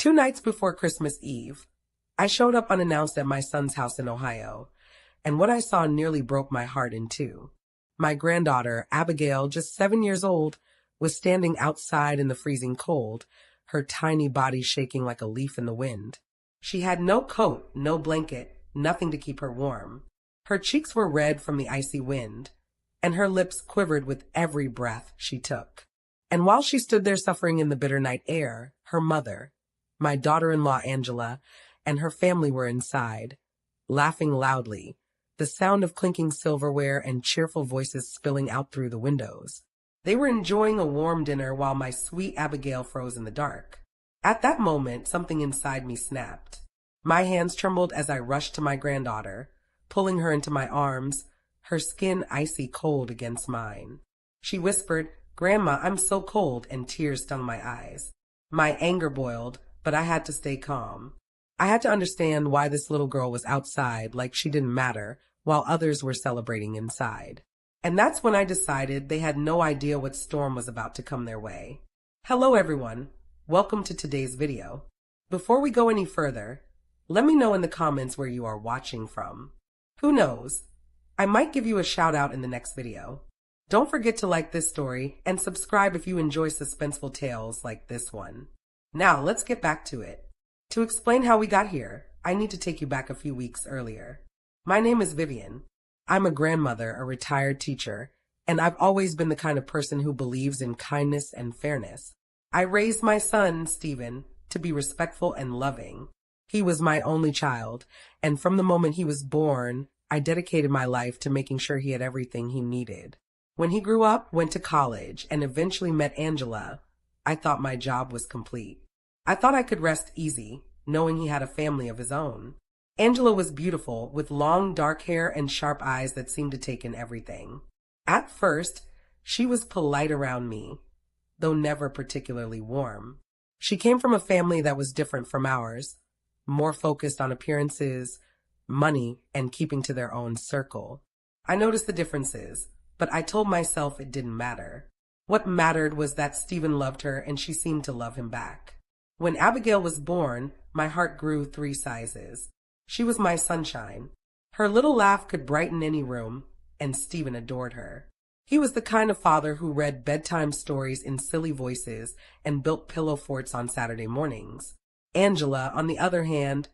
2 nights before Christmas Eve, I showed up unannounced at my son's house in Ohio, and what I saw nearly broke my heart in two. My granddaughter, Abigail, just 7 years old, was standing outside in the freezing cold, her tiny body shaking like a leaf in the wind. She had no coat, no blanket, nothing to keep her warm. Her cheeks were red from the icy wind, and her lips quivered with every breath she took. And while she stood there suffering in the bitter night air, her mother, my daughter-in-law Angela, and her family were inside, laughing loudly, the sound of clinking silverware and cheerful voices spilling out through the windows. They were enjoying a warm dinner while my sweet Abigail froze in the dark. At that moment, something inside me snapped. My hands trembled as I rushed to my granddaughter, pulling her into my arms, her skin icy cold against mine. She whispered, "Grandma, I'm so cold," and tears stung my eyes. My anger boiled, but I had to stay calm. I had to understand why this little girl was outside like she didn't matter, while others were celebrating inside. And that's when I decided they had no idea what storm was about to come their way. Hello everyone, welcome to today's video. Before we go any further, let me know in the comments where you are watching from. Who knows, I might give you a shout out in the next video. Don't forget to like this story and subscribe if you enjoy suspenseful tales like this one. Now let's get back to it. To explain how we got here, I need to take you back a few weeks earlier. My name is Vivian. I'm a grandmother, a retired teacher, and I've always been the kind of person who believes in kindness and fairness. I raised my son, Stephen, to be respectful and loving. He was my only child, and from the moment he was born, I dedicated my life to making sure he had everything he needed. When he grew up, went to college, and eventually met Angela, I thought my job was complete. I thought I could rest easy, knowing he had a family of his own. Angela was beautiful, with long dark hair and sharp eyes that seemed to take in everything. At first, she was polite around me, though never particularly warm. She came from a family that was different from ours, more focused on appearances, money, and keeping to their own circle. I noticed the differences, but I told myself it didn't matter. What mattered was that Stephen loved her and she seemed to love him back. When Abigail was born, my heart grew 3 sizes. She was my sunshine. Her little laugh could brighten any room, and Stephen adored her. He was the kind of father who read bedtime stories in silly voices and built pillow forts on Saturday mornings. Angela, on the other hand,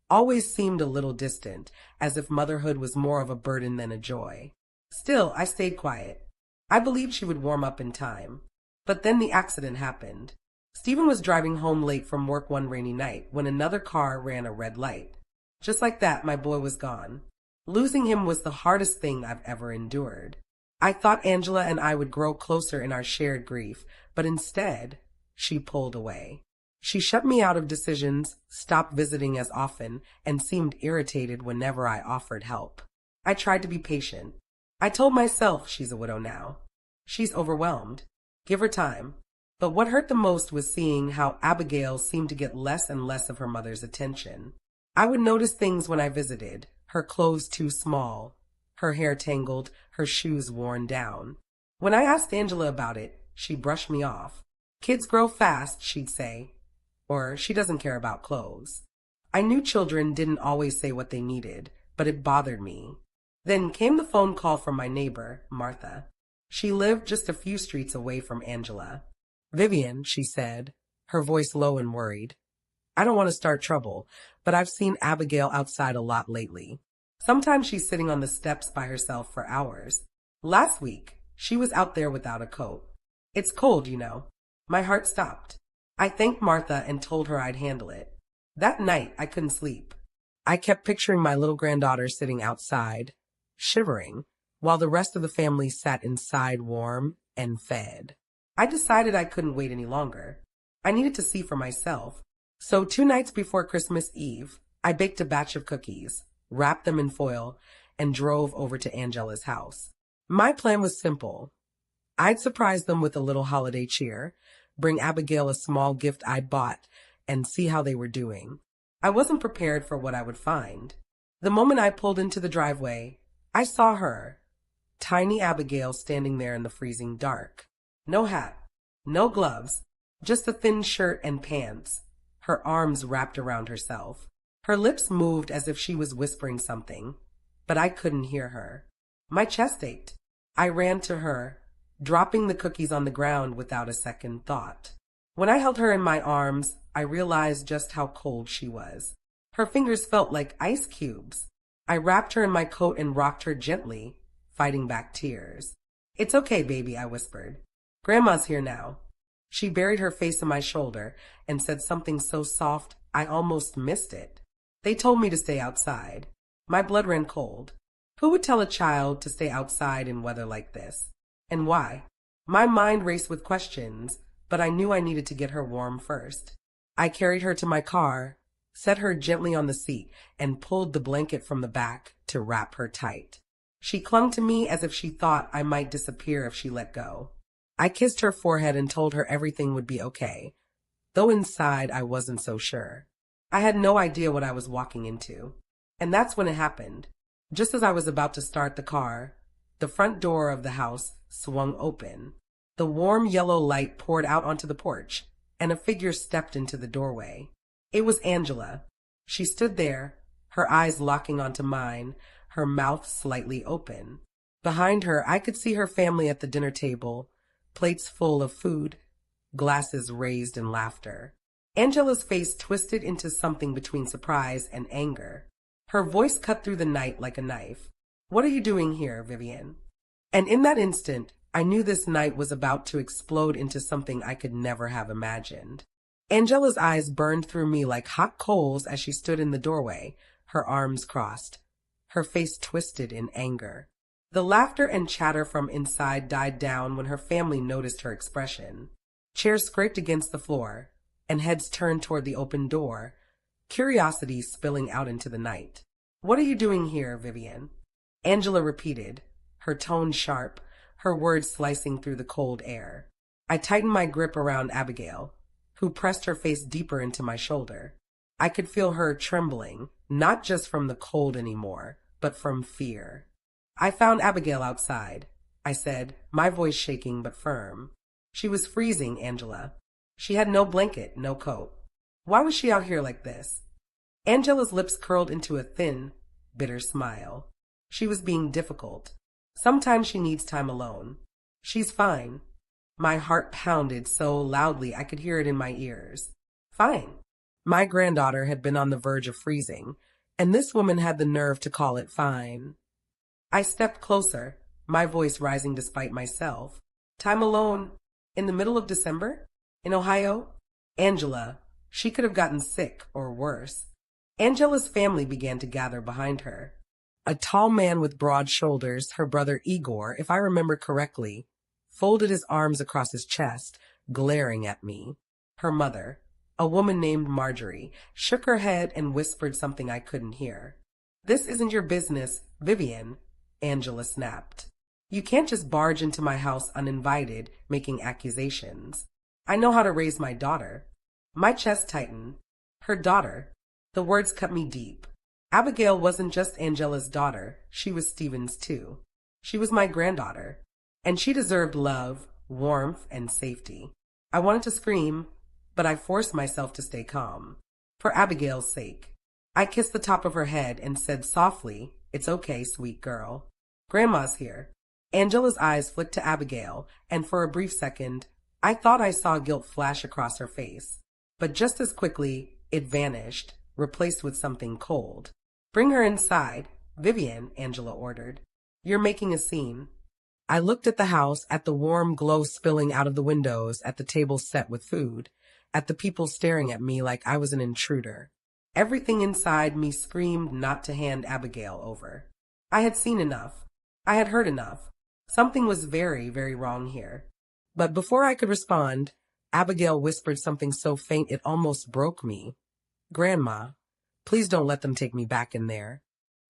always seemed a little distant, as if motherhood was more of a burden than a joy. Still, I stayed quiet. I believed she would warm up in time. But then the accident happened. Stephen was driving home late from work one rainy night when another car ran a red light. Just like that, my boy was gone. Losing him was the hardest thing I've ever endured. I thought Angela and I would grow closer in our shared grief, but instead, she pulled away. She shut me out of decisions, stopped visiting as often, and seemed irritated whenever I offered help. I tried to be patient. I told myself she's a widow now. She's overwhelmed. Give her time. But what hurt the most was seeing how Abigail seemed to get less and less of her mother's attention. I would notice things when I visited, her clothes too small, her hair tangled, her shoes worn down. When I asked Angela about it, she brushed me off. "Kids grow fast," she'd say, or "she doesn't care about clothes." I knew children didn't always say what they needed, but it bothered me. Then came the phone call from my neighbor, Martha. She lived just a few streets away from Angela. "Vivian," she said, her voice low and worried. "I don't want to start trouble, but I've seen Abigail outside a lot lately. Sometimes she's sitting on the steps by herself for hours. Last week, she was out there without a coat. It's cold, you know." My heart stopped. I thanked Martha and told her I'd handle it. That night, I couldn't sleep. I kept picturing my little granddaughter sitting outside, shivering, while the rest of the family sat inside warm and fed. I decided I couldn't wait any longer. I needed to see for myself. So 2 nights before Christmas Eve, I baked a batch of cookies, wrapped them in foil, and drove over to Angela's house. My plan was simple. I'd surprise them with a little holiday cheer, bring Abigail a small gift I'd bought, and see how they were doing. I wasn't prepared for what I would find. The moment I pulled into the driveway, I saw her, tiny Abigail, standing there in the freezing dark. No hat, no gloves, just a thin shirt and pants. her arms wrapped around herself. Her lips moved as if she was whispering something, but I couldn't hear her. My chest ached. I ran to her, dropping the cookies on the ground without a second thought. When I held her in my arms, I realized just how cold she was. Her fingers felt like ice cubes. I wrapped her in my coat and rocked her gently, fighting back tears. "It's okay, baby," I whispered. "Grandma's here now." She buried her face in my shoulder and said something so soft I almost missed it. "They told me to stay outside." My blood ran cold. Who would tell a child to stay outside in weather like this? And why? My mind raced with questions, but I knew I needed to get her warm first. I carried her to my car, set her gently on the seat, and pulled the blanket from the back to wrap her tight. She clung to me as if she thought I might disappear if she let go. I kissed her forehead and told her everything would be okay, though inside I wasn't so sure. I had no idea what I was walking into. And that's when it happened. Just as I was about to start the car, the front door of the house swung open. The warm yellow light poured out onto the porch, and a figure stepped into the doorway. It was Angela. She stood there, her eyes locking onto mine, her mouth slightly open. Behind her, I could see her family at the dinner table, plates full of food, glasses raised in laughter. Angela's face twisted into something between surprise and anger. Her voice cut through the night like a knife. "What are you doing here, Vivian?" And in that instant, I knew this night was about to explode into something I could never have imagined. Angela's eyes burned through me like hot coals as she stood in the doorway, her arms crossed, her face twisted in anger. The laughter and chatter from inside died down when her family noticed her expression. Chairs scraped against the floor, and heads turned toward the open door, curiosity spilling out into the night. "What are you doing here, Vivian?" Angela repeated, her tone sharp, her words slicing through the cold air. I tightened my grip around Abigail, who pressed her face deeper into my shoulder. I could feel her trembling, not just from the cold anymore, but from fear. "I found Abigail outside," I said, my voice shaking but firm. "She was freezing, Angela. She had no blanket, no coat. Why was she out here like this?" Angela's lips curled into a thin, bitter smile. She was being difficult. Sometimes she needs time alone. "She's fine." My heart pounded so loudly I could hear it in my ears. Fine. My granddaughter had been on the verge of freezing, and this woman had the nerve to call it fine. I stepped closer, my voice rising despite myself. "Time alone? In the middle of December? In Ohio?" "Angela, she could have gotten sick or worse." Angela's family began to gather behind her. A tall man with broad shoulders, her brother Igor, if I remember correctly, folded his arms across his chest, glaring at me. Her mother, a woman named Marjorie, shook her head and whispered something I couldn't hear. "This isn't your business, Vivian," Angela snapped. "You can't just barge into my house uninvited, making accusations. I know how to raise my daughter." My chest tightened. Her daughter. The words cut me deep. Abigail wasn't just Angela's daughter, she was Stephen's too. She was my granddaughter, and she deserved love, warmth, and safety. I wanted to scream, but I forced myself to stay calm. For Abigail's sake. I kissed the top of her head and said softly, "It's okay, sweet girl. Grandma's here." Angela's eyes flicked to Abigail, and for a brief second, I thought I saw guilt flash across her face. But just as quickly, it vanished, replaced with something cold. "Bring her inside, Vivian," Angela ordered. "You're making a scene." I looked at the house, at the warm glow spilling out of the windows, at the table set with food, at the people staring at me like I was an intruder. Everything inside me screamed not to hand Abigail over. I had seen enough. I had heard enough. Something was very, very wrong here. But before I could respond, Abigail whispered something so faint it almost broke me. "Grandma, please don't let them take me back in there."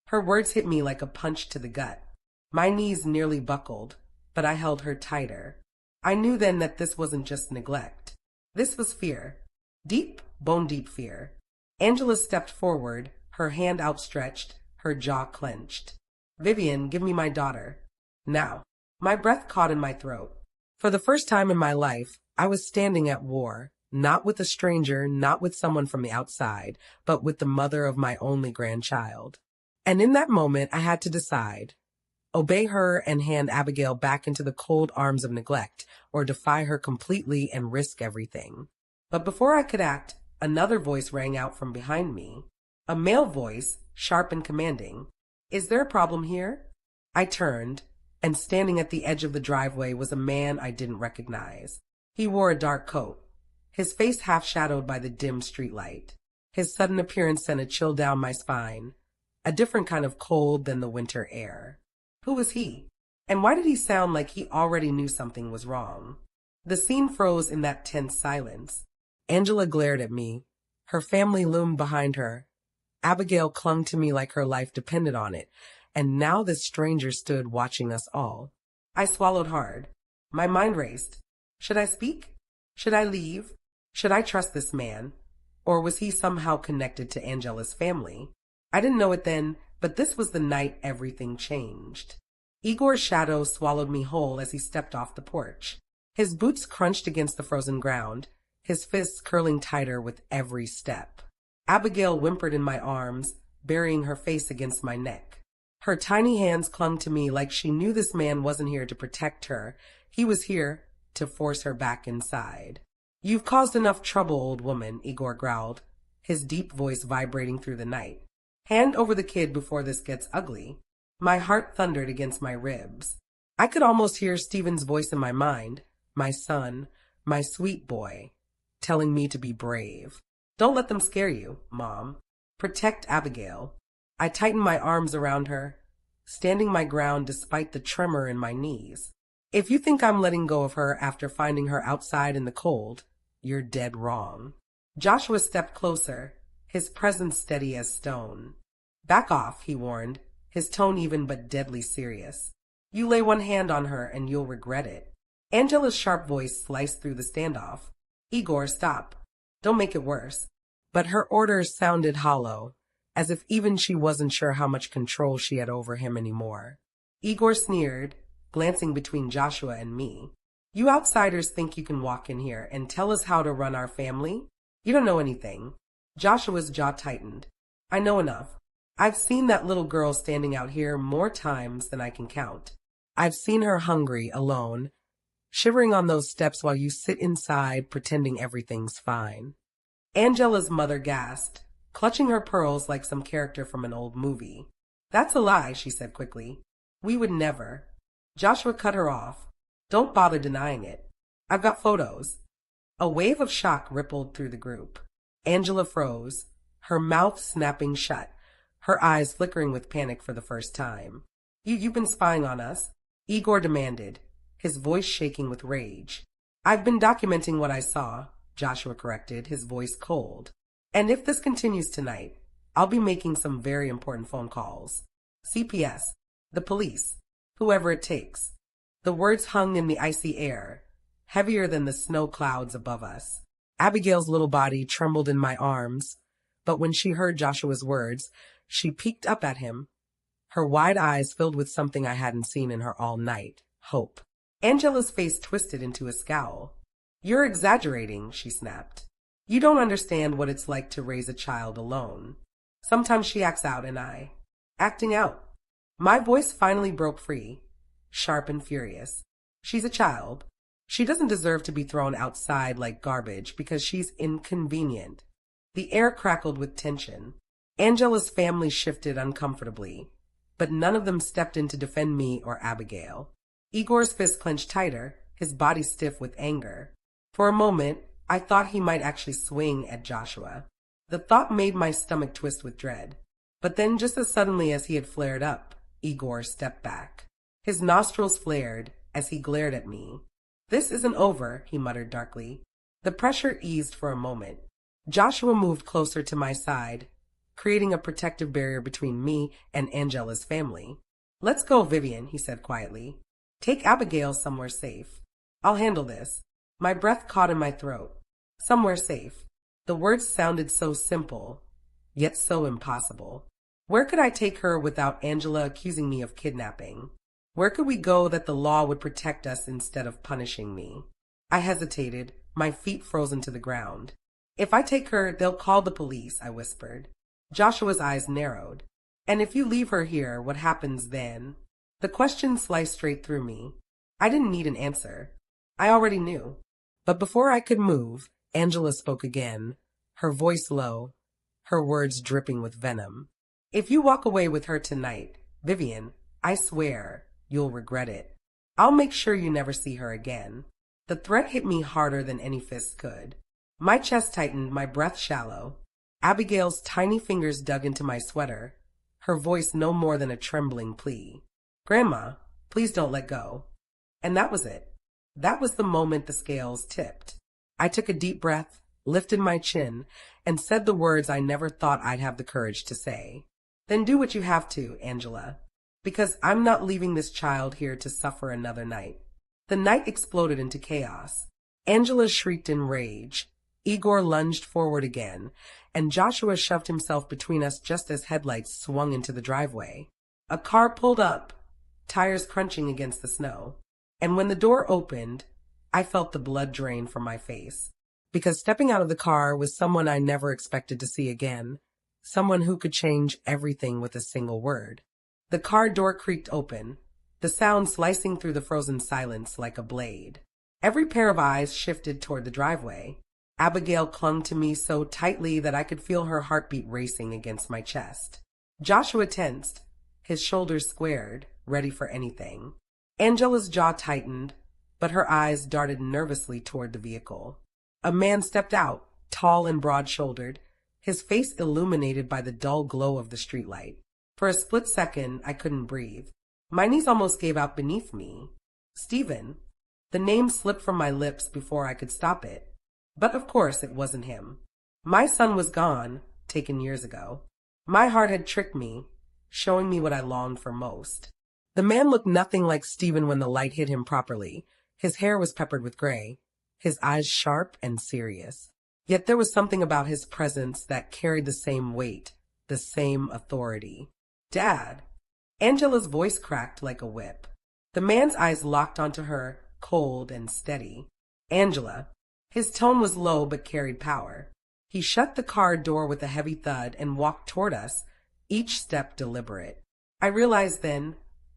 Her words hit me like a punch to the gut. My knees nearly buckled, but I held her tighter. I knew then that this wasn't just neglect. This was fear. Deep, bone-deep fear. Angela stepped forward, her hand outstretched, her jaw clenched. "Vivian, give me my daughter. Now." My breath caught in my throat. For the first time in my life, I was standing at war, Not with a stranger, not with someone from the outside, but with the mother of my only grandchild. And in that moment, I had to decide. Obey her and hand Abigail back into the cold arms of neglect, or defy her completely and risk everything. But before I could act, another voice rang out from behind me. A male voice, sharp and commanding. "Is there a problem here?" I turned, and standing at the edge of the driveway was a man I didn't recognize. He wore a dark coat, his face half shadowed by the dim streetlight. His sudden appearance sent a chill down my spine, a different kind of cold than the winter air. Who was he? And why did he sound like he already knew something was wrong? The scene froze in that tense silence. Angela glared at me. Her family loomed behind her. Abigail clung to me like her life depended on it, and now this stranger stood watching us all. I swallowed hard. My mind raced. Should I speak? Should I leave? Should I trust this man? Or was he somehow connected to Angela's family? I didn't know it then, but this was the night everything changed. Igor's shadow swallowed me whole as he stepped off the porch. His boots crunched against the frozen ground, his fists curling tighter with every step. Abigail whimpered in my arms, burying her face against my neck. Her tiny hands clung to me like she knew this man wasn't here to protect her. He was here to force her back inside. "You've caused enough trouble, old woman," Igor growled, his deep voice vibrating through the night. "Hand over the kid before this gets ugly." My heart thundered against my ribs. I could almost hear Stephen's voice in my mind, my son, my sweet boy, telling me to be brave. "Don't let them scare you, Mom. Protect Abigail." I tightened my arms around her, standing my ground despite the tremor in my knees. "If you think I'm letting go of her after finding her outside in the cold, you're dead wrong." Joshua stepped closer, his presence steady as stone. "Back off," he warned, his tone even but deadly serious. "You lay one hand on her and you'll regret it." Angela's sharp voice sliced through the standoff. "Igor, stop. Don't make it worse." But her orders sounded hollow, as if even she wasn't sure how much control she had over him anymore. Igor sneered, glancing between Joshua and me. "You outsiders think you can walk in here and tell us how to run our family? You don't know anything." Joshua's jaw tightened. "I know enough. I've seen that little girl standing out here more times than I can count. I've seen her hungry, alone, shivering on those steps while you sit inside pretending everything's fine." Angela's mother gasped, clutching her pearls like some character from an old movie. "That's a lie," she said quickly. "We would never." Joshua cut her off. "Don't bother denying it. I've got photos." A wave of shock rippled through the group. Angela froze, her mouth snapping shut, her eyes flickering with panic for the first time. You've been spying on us?" Igor demanded, his voice shaking with rage. "I've been documenting what I saw," Joshua corrected, his voice cold. "And if this continues tonight, I'll be making some very important phone calls. CPS, the police, whoever it takes." The words hung in the icy air, heavier than the snow clouds above us. Abigail's little body trembled in my arms, but when she heard Joshua's words, she peeked up at him, her wide eyes filled with something I hadn't seen in her all night, hope. Angela's face twisted into a scowl. "You're exaggerating," she snapped. "You don't understand what it's like to raise a child alone. Sometimes she acts out and acting out." My voice finally broke free, sharp and furious. "She's a child. She doesn't deserve to be thrown outside like garbage because she's inconvenient." The air crackled with tension. Angela's family shifted uncomfortably, but none of them stepped in to defend me or Abigail. Igor's fist clenched tighter, his body stiff with anger. For a moment, I thought he might actually swing at Joshua. The thought made my stomach twist with dread. But then, just as suddenly as he had flared up, Igor stepped back. His nostrils flared as he glared at me. "This isn't over," he muttered darkly. The pressure eased for a moment. Joshua moved closer to my side, creating a protective barrier between me and Angela's family. "Let's go, Vivian," he said quietly. "Take Abigail somewhere safe. I'll handle this." My breath caught in my throat. Somewhere safe. The words sounded so simple, yet so impossible. Where could I take her without Angela accusing me of kidnapping? Where could we go that the law would protect us instead of punishing me? I hesitated, my feet frozen to the ground. If I take her, they'll call the police, I whispered. Joshua's eyes narrowed. And if you leave her here, what happens then? The question sliced straight through me. I didn't need an answer. I already knew. But before I could move, Angela spoke again, her voice low, her words dripping with venom. If you walk away with her tonight, Vivian, I swear you'll regret it. I'll make sure you never see her again. The threat hit me harder than any fist could. My chest tightened, my breath shallow. Abigail's tiny fingers dug into my sweater, her voice no more than a trembling plea. Grandma, please don't let go. And that was it. That was the moment the scales tipped. I took a deep breath, lifted my chin, and said the words I never thought I'd have the courage to say. Then do what you have to, Angela, because I'm not leaving this child here to suffer another night. The night exploded into chaos. Angela shrieked in rage. Igor lunged forward again, and Joshua shoved himself between us just as headlights swung into the driveway. A car pulled up, tires crunching against the snow. And when the door opened, I felt the blood drain from my face. Because stepping out of the car was someone I never expected to see again. Someone who could change everything with a single word. The car door creaked open, the sound slicing through the frozen silence like a blade. Every pair of eyes shifted toward the driveway. Abigail clung to me so tightly that I could feel her heartbeat racing against my chest. Joshua tensed, his shoulders squared, ready for anything. Angela's jaw tightened, but her eyes darted nervously toward the vehicle. A man stepped out, tall and broad-shouldered, his face illuminated by the dull glow of the streetlight. For a split second, I couldn't breathe. My knees almost gave out beneath me. Stephen. The name slipped from my lips before I could stop it. But of course it wasn't him. My son was gone, taken years ago. My heart had tricked me, showing me what I longed for most. The man looked nothing like Stephen when the light hit him properly. His hair was peppered with gray, his eyes sharp and serious. Yet there was something about his presence that carried the same weight, the same authority. Dad! Angela's voice cracked like a whip. The man's eyes locked onto her, cold and steady. Angela. His tone was low but carried power. He shut the car door with a heavy thud and walked toward us, each step deliberate. I realized then,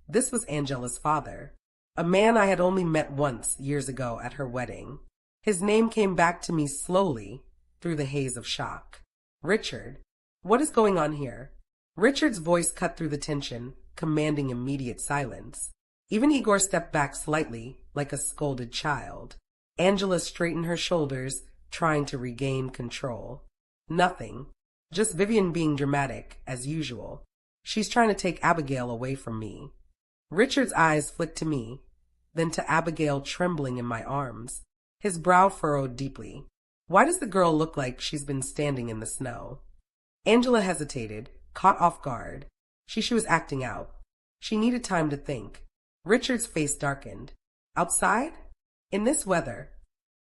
this was Angela's father, a man I had only met once years ago at her wedding. His name came back to me slowly through the haze of shock. Richard. What is going on here? Richard's voice cut through the tension, commanding immediate silence. Even Igor stepped back slightly, like a scolded child. Angela straightened her shoulders, trying to regain control. Nothing. Just Vivian being dramatic, as usual. She's trying to take Abigail away from me. Richard's eyes flicked to me, then to Abigail trembling in my arms. His brow furrowed deeply. Why does the girl look like she's been standing in the snow? Angela hesitated, caught off guard. She was acting out. She needed time to think. Richard's face darkened. Outside? In this weather?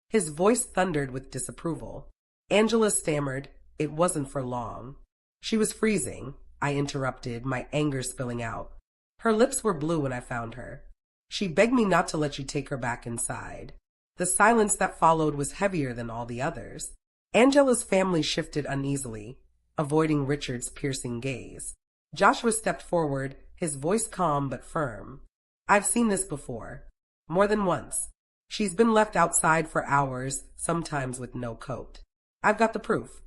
His voice thundered with disapproval. Angela stammered, it wasn't for long. She was freezing, I interrupted, my anger spilling out. Her lips were blue when I found her. She begged me not to let you take her back inside. The silence that followed was heavier than all the others. Angela's family shifted uneasily, avoiding Richard's piercing gaze. Joshua stepped forward, his voice calm but firm. I've seen this before. More than once. She's been left outside for hours, sometimes with no coat. I've got the proof.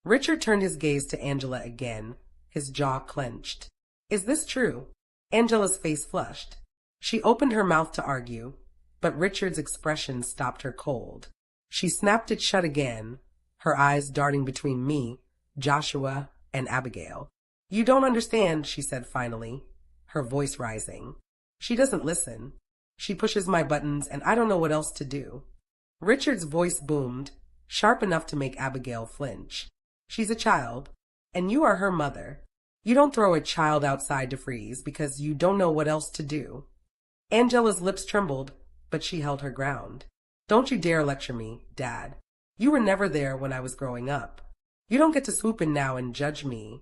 Richard turned his gaze to Angela again, his jaw clenched. Is this true? Angela's face flushed. She opened her mouth to argue, but Richard's expression stopped her cold. She snapped it shut again, her eyes darting between me, Joshua, and Abigail. You don't understand, she said finally, her voice rising. She doesn't listen. She pushes my buttons, and I don't know what else to do. Richard's voice boomed, sharp enough to make Abigail flinch. She's a child, and you are her mother. You don't throw a child outside to freeze because you don't know what else to do. Angela's lips trembled, but she held her ground. Don't you dare lecture me, Dad. You were never there when I was growing up. You don't get to swoop in now and judge me.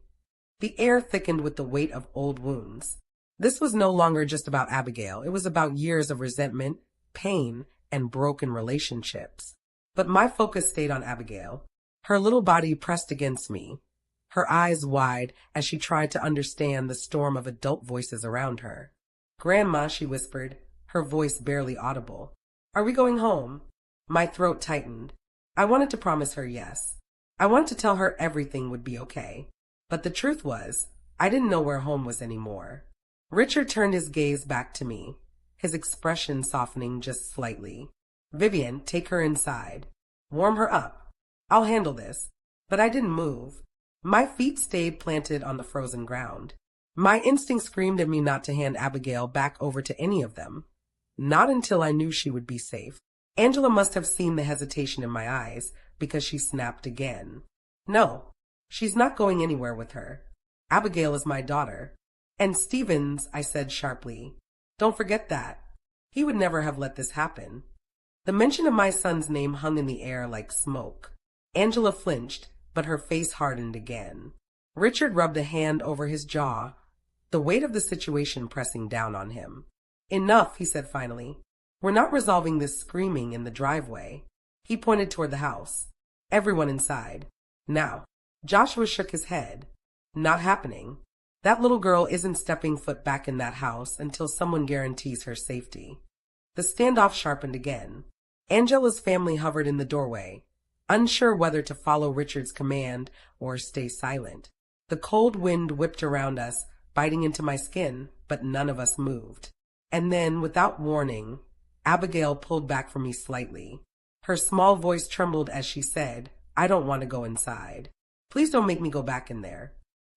The air thickened with the weight of old wounds. This was no longer just about Abigail. It was about years of resentment, pain, and broken relationships. But my focus stayed on Abigail. Her little body pressed against me, her eyes wide as she tried to understand the storm of adult voices around her. "Grandma," she whispered, her voice barely audible. "Are we going home?" My throat tightened. I wanted to promise her yes. I wanted to tell her everything would be okay. But the truth was, I didn't know where home was anymore. Richard turned his gaze back to me, his expression softening just slightly. "Vivian, take her inside. Warm her up. I'll handle this." But I didn't move. My feet stayed planted on the frozen ground. My instinct screamed at me not to hand Abigail back over to any of them. Not until I knew she would be safe. Angela must have seen the hesitation in my eyes, because she snapped again. "No, she's not going anywhere with her. Abigail is my daughter. And Stevens," I said sharply. "Don't forget that. He would never have let this happen." The mention of my son's name hung in the air like smoke. Angela flinched, but her face hardened again. Richard rubbed a hand over his jaw, the weight of the situation pressing down on him. "Enough," he said finally. "We're not resolving this screaming in the driveway." He pointed toward the house. "Everyone inside. Now." Joshua shook his head. "Not happening. That little girl isn't stepping foot back in that house until someone guarantees her safety." The standoff sharpened again. Angela's family hovered in the doorway, unsure whether to follow Richard's command or stay silent. The cold wind whipped around us, biting into my skin, but none of us moved. And then, without warning, Abigail pulled back from me slightly. Her small voice trembled as she said, "I don't want to go inside. Please don't make me go back in there."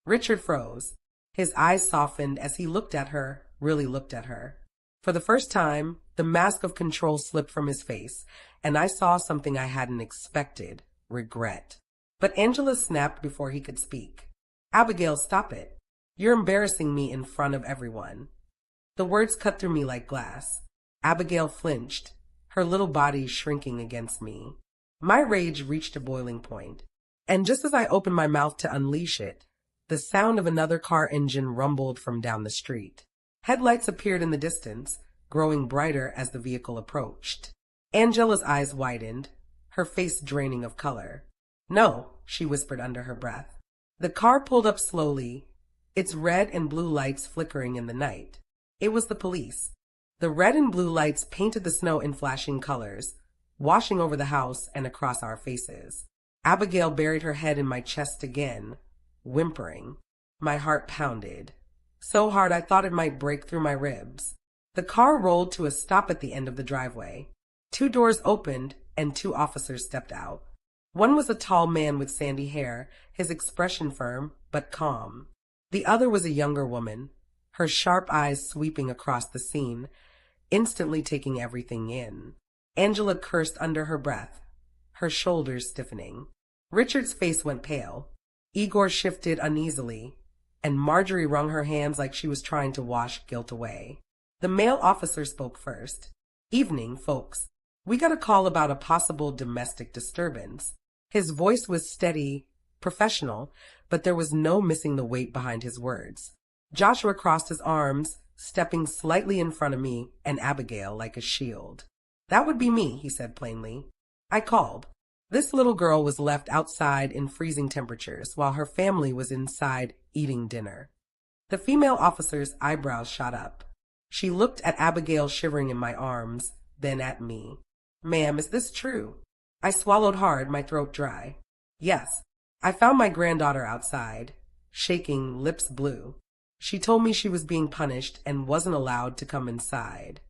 Richard froze. His eyes softened as he looked at her, really looked at her. For the first time, the mask of control slipped from his face, and I saw something I hadn't expected: regret. But Angela snapped before he could speak. "Abigail, stop it. You're embarrassing me in front of everyone." The words cut through me like glass. Abigail flinched, her little body shrinking against me. My rage reached a boiling point, and just as I opened my mouth to unleash it, the sound of another car engine rumbled from down the street. Headlights appeared in the distance, growing brighter as the vehicle approached. Angela's eyes widened, her face draining of color. "No," she whispered under her breath. The car pulled up slowly, its red and blue lights flickering in the night. It was the police. The red and blue lights painted the snow in flashing colors, washing over the house and across our faces. Abigail buried her head in my chest again, whimpering. My heart pounded, so hard I thought it might break through my ribs. The car rolled to a stop at the end of the driveway. 2 doors opened, and 2 officers stepped out. One was a tall man with sandy hair, his expression firm but calm. The other was a younger woman, her sharp eyes sweeping across the scene, instantly taking everything in. Angela cursed under her breath, her shoulders stiffening. Richard's face went pale. Igor shifted uneasily, and Marjorie wrung her hands like she was trying to wash guilt away. The male officer spoke first. "Evening, folks. We got a call about a possible domestic disturbance." His voice was steady, professional, but there was no missing the weight behind his words. Joshua crossed his arms, stepping slightly in front of me and Abigail like a shield. "That would be me," he said plainly. "I called. This little girl was left outside in freezing temperatures while her family was inside eating dinner." The female officer's eyebrows shot up. She looked at Abigail shivering in my arms, then at me. "Ma'am, is this true?" I swallowed hard, my throat dry. "Yes. I found my granddaughter outside, shaking, lips blue. She told me she was being punished and wasn't allowed to come inside."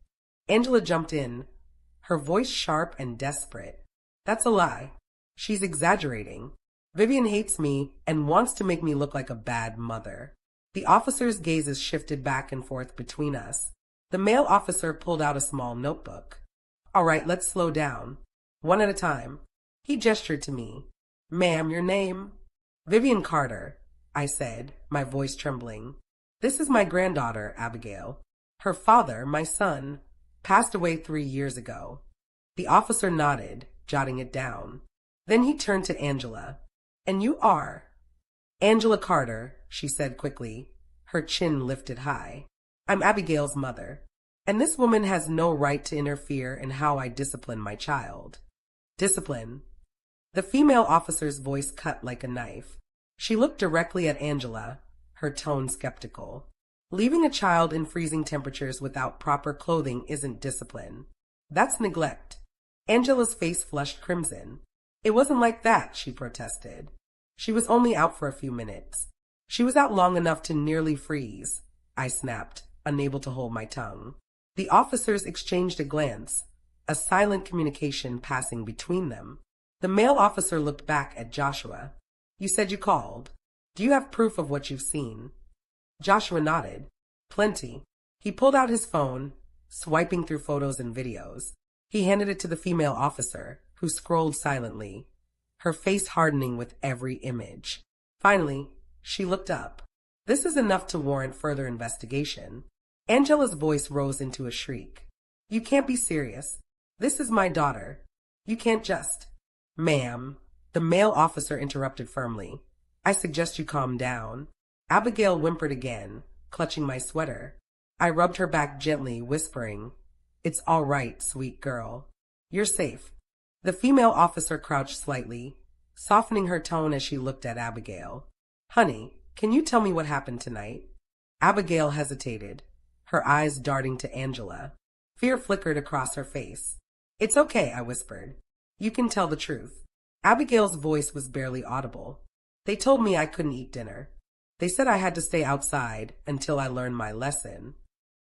Angela jumped in, her voice sharp and desperate. "That's a lie. She's exaggerating. Vivian hates me and wants to make me look like a bad mother." The officers' gazes shifted back and forth between us. The male officer pulled out a small notebook. "All right, let's slow down. One at a time." He gestured to me. "Ma'am, your name?" "Vivian Carter," I said, my voice trembling. "This is my granddaughter, Abigail. Her father, my son, passed away 3 years ago." The officer nodded, jotting it down. Then he turned to Angela. "And you are?" "Angela Carter," she said quickly, her chin lifted high. "I'm Abigail's mother, and this woman has no right to interfere in how I discipline my child." Discipline. The female officer's voice cut like a knife. She looked directly at Angela, her tone skeptical. Leaving a child in freezing temperatures without proper clothing isn't discipline. That's neglect. Angela's face flushed crimson. It wasn't like that, she protested. She was only out for a few minutes. She was out long enough to nearly freeze, I snapped, unable to hold my tongue. The officers exchanged a glance, a silent communication passing between them. The male officer looked back at Joshua. You said you called. Do you have proof of what you've seen? Joshua nodded. Plenty. He pulled out his phone, swiping through photos and videos. He handed it to the female officer, who scrolled silently, her face hardening with every image. Finally, she looked up. This is enough to warrant further investigation. Angela's voice rose into a shriek. You can't be serious. This is my daughter. You can't just... Ma'am, the male officer interrupted firmly. I suggest you calm down. Abigail whimpered again, clutching my sweater. I rubbed her back gently, whispering, It's all right, sweet girl. You're safe. The female officer crouched slightly, softening her tone as she looked at Abigail. Honey, can you tell me what happened tonight? Abigail hesitated, her eyes darting to Angela. Fear flickered across her face. It's okay, I whispered. You can tell the truth. Abigail's voice was barely audible. They told me I couldn't eat dinner. They said I had to stay outside until I learned my lesson.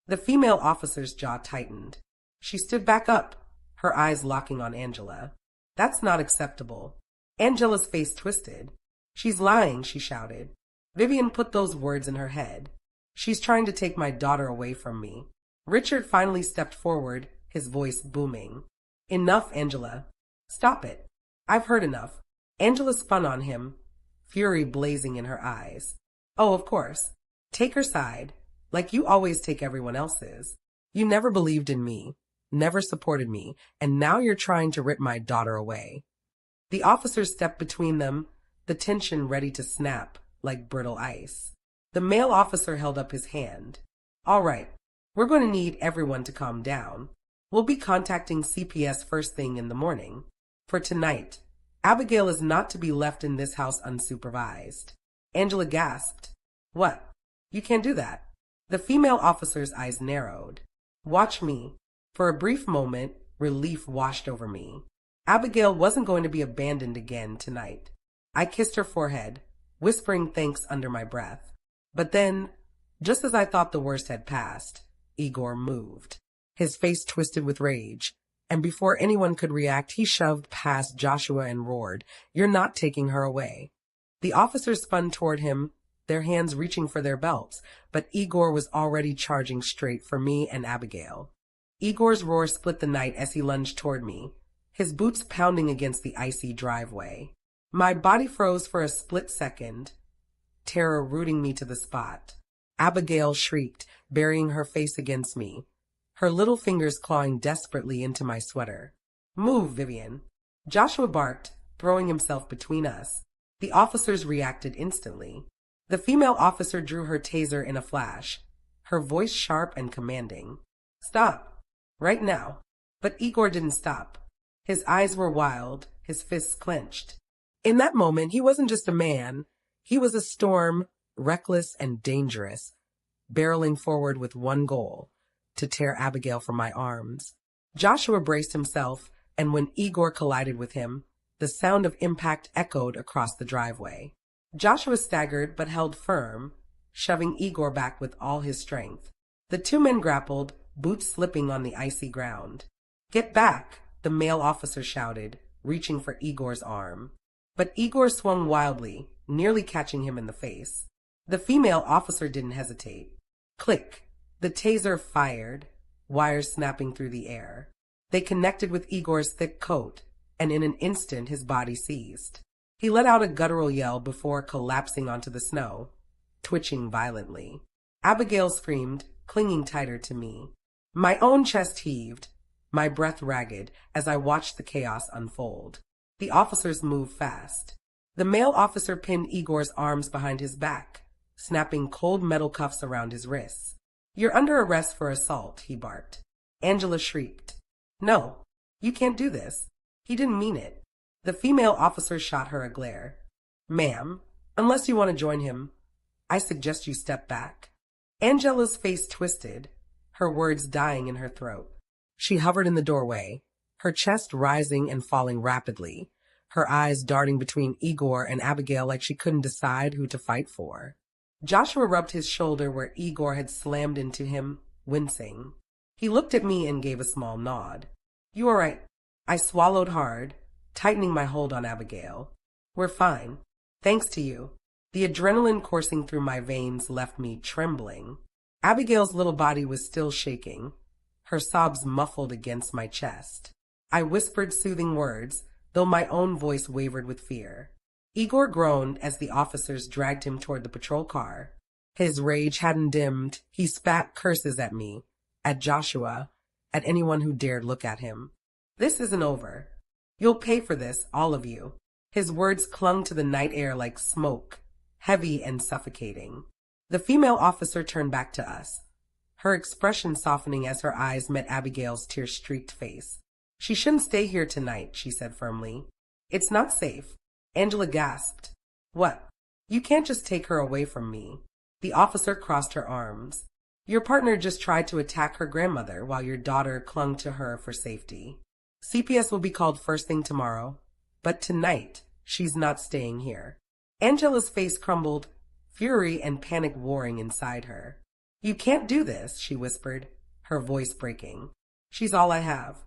The female officer's jaw tightened. She stood back up, her eyes locking on Angela. That's not acceptable. Angela's face twisted. She's lying, she shouted. Vivian put those words in her head. She's trying to take my daughter away from me. Richard finally stepped forward, his voice booming. Enough, Angela. Stop it. I've heard enough. Angela spun on him, fury blazing in her eyes. Oh, of course. Take her side, like you always take everyone else's. You never believed in me, never supported me, and now you're trying to rip my daughter away. The officers stepped between them, the tension ready to snap like brittle ice. The male officer held up his hand. All right, we're going to need everyone to calm down. We'll be contacting CPS first thing in the morning. For tonight, Abigail is not to be left in this house unsupervised. Angela gasped. What? You can't do that. The female officer's eyes narrowed. Watch me. For a brief moment, relief washed over me. Abigail wasn't going to be abandoned again tonight. I kissed her forehead, whispering thanks under my breath. But then, just as I thought the worst had passed, Igor moved. His face twisted with rage, and before anyone could react, he shoved past Joshua and roared, You're not taking her away. The officers spun toward him, their hands reaching for their belts, but Igor was already charging straight for me and Abigail. Igor's roar split the night as he lunged toward me, his boots pounding against the icy driveway. My body froze for a split second, terror rooting me to the spot. Abigail shrieked, burying her face against me, her little fingers clawing desperately into my sweater. Move, Vivian. Joshua barked, throwing himself between us. The officers reacted instantly. The female officer drew her taser in a flash, her voice sharp and commanding. Stop. Right now. But Igor didn't stop. His eyes were wild, his fists clenched. In that moment, he wasn't just a man. He was a storm, reckless and dangerous, barreling forward with one goal, to tear Abigail from my arms. Joshua braced himself, and when Igor collided with him, the sound of impact echoed across the driveway. Joshua staggered but held firm, shoving Igor back with all his strength. The two men grappled, boots slipping on the icy ground. Get back, the male officer shouted, reaching for Igor's arm. But Igor swung wildly, nearly catching him in the face. The female officer didn't hesitate. Click. The taser fired, wires snapping through the air. They connected with Igor's thick coat, and in an instant his body seized. He let out a guttural yell before collapsing onto the snow, twitching violently. Abigail screamed, clinging tighter to me. My own chest heaved, my breath ragged as I watched the chaos unfold. The officers moved fast. The male officer pinned Igor's arms behind his back, snapping cold metal cuffs around his wrists. You're under arrest for assault, he barked. Angela shrieked. No, you can't do this. He didn't mean it. The female officer shot her a glare. Ma'am, unless you want to join him, I suggest you step back. Angela's face twisted, her words dying in her throat. She hovered in the doorway, her chest rising and falling rapidly, her eyes darting between Igor and Abigail like she couldn't decide who to fight for. Joshua rubbed his shoulder where Igor had slammed into him, wincing. He looked at me and gave a small nod. You all right? I swallowed hard, tightening my hold on Abigail. We're fine. Thanks to you. The adrenaline coursing through my veins left me trembling. Abigail's little body was still shaking, her sobs muffled against my chest. I whispered soothing words, though my own voice wavered with fear. Igor groaned as the officers dragged him toward the patrol car. His rage hadn't dimmed. He spat curses at me, at Joshua, at anyone who dared look at him. This isn't over. You'll pay for this, all of you. His words clung to the night air like smoke, heavy and suffocating. The female officer turned back to us, her expression softening as her eyes met Abigail's tear-streaked face. She shouldn't stay here tonight, she said firmly. It's not safe. Angela gasped. What? You can't just take her away from me. The officer crossed her arms. Your partner just tried to attack her grandmother while your daughter clung to her for safety. CPS will be called first thing tomorrow, but tonight she's not staying here. Angela's face crumbled, fury and panic warring inside her. You can't do this, she whispered, her voice breaking. She's all I have.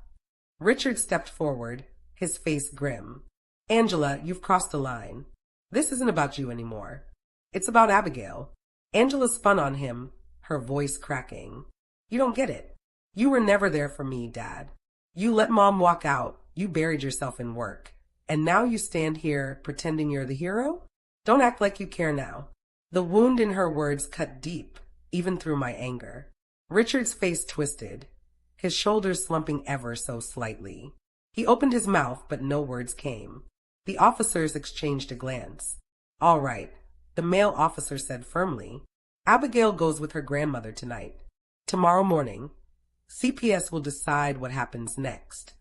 Richard stepped forward, his face grim. Angela, you've crossed the line. This isn't about you anymore. It's about Abigail. Angela spun on him, her voice cracking. You don't get it. You were never there for me, Dad. You let Mom walk out, you buried yourself in work, and now you stand here pretending you're the hero? Don't act like you care now. The wound in her words cut deep, even through my anger. Richard's face twisted, his shoulders slumping ever so slightly. He opened his mouth, but no words came. The officers exchanged a glance. All right, the male officer said firmly. Abigail goes with her grandmother tonight. Tomorrow morning, CPS will decide what happens next.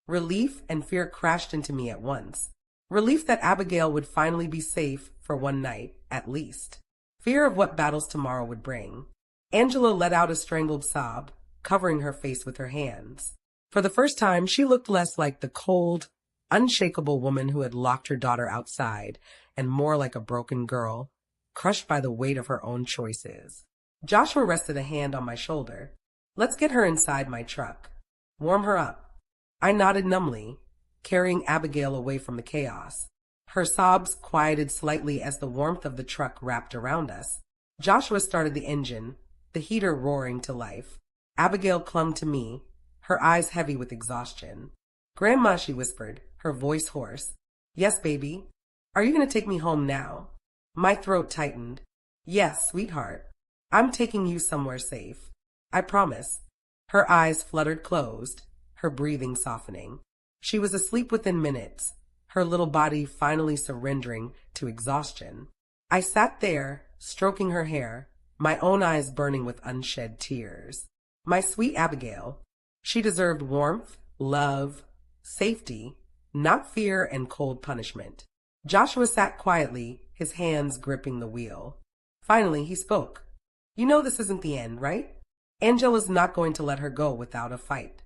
Relief and fear crashed into me at once. Relief that Abigail would finally be safe for one night, at least. Fear of what battles tomorrow would bring. Angela let out a strangled sob, covering her face with her hands. For the first time, she looked less like the cold, unshakable woman who had locked her daughter outside, and more like a broken girl, crushed by the weight of her own choices. Joshua rested a hand on my shoulder. Let's get her inside my truck. Warm her up. I nodded numbly, carrying Abigail away from the chaos. Her sobs quieted slightly as the warmth of the truck wrapped around us. Joshua started the engine, the heater roaring to life. Abigail clung to me, her eyes heavy with exhaustion. Grandma, she whispered, her voice hoarse. Yes, baby. Are you going to take me home now? My throat tightened. Yes, sweetheart. I'm taking you somewhere safe. I promise. Her eyes fluttered closed, her breathing softening. She was asleep within minutes, her little body finally surrendering to exhaustion. I sat there, stroking her hair, my own eyes burning with unshed tears. My sweet Abigail. She deserved warmth, love, safety, not fear and cold punishment. Joshua sat quietly, his hands gripping the wheel. Finally, he spoke. You know this isn't the end, right? Angela's not going to let her go without a fight.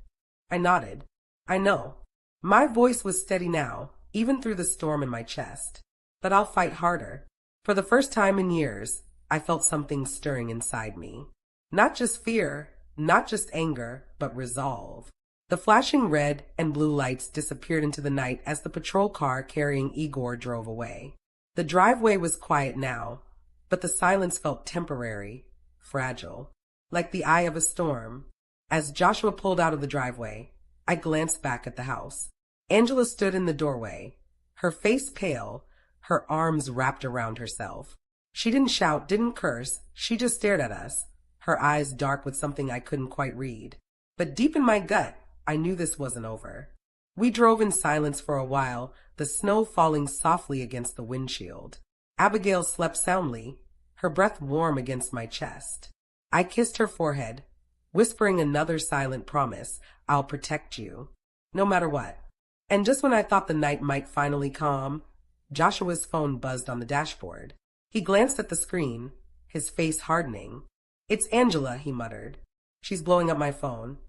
I nodded. I know. My voice was steady now, even through the storm in my chest. But I'll fight harder. For the first time in years, I felt something stirring inside me. Not just fear, not just anger, but resolve. The flashing red and blue lights disappeared into the night as the patrol car carrying Igor drove away. The driveway was quiet now, but the silence felt temporary, fragile, like the eye of a storm. As Joshua pulled out of the driveway, I glanced back at the house. Angela stood in the doorway, her face pale, her arms wrapped around herself. She didn't shout, didn't curse, she just stared at us, her eyes dark with something I couldn't quite read. But deep in my gut, I knew this wasn't over. We drove in silence for a while, the snow falling softly against the windshield. Abigail slept soundly, her breath warm against my chest. I kissed her forehead, whispering another silent promise, I'll protect you, no matter what. And just when I thought the night might finally calm, Joshua's phone buzzed on the dashboard. He glanced at the screen, his face hardening. "It's Angela," he muttered. "She's blowing up my phone."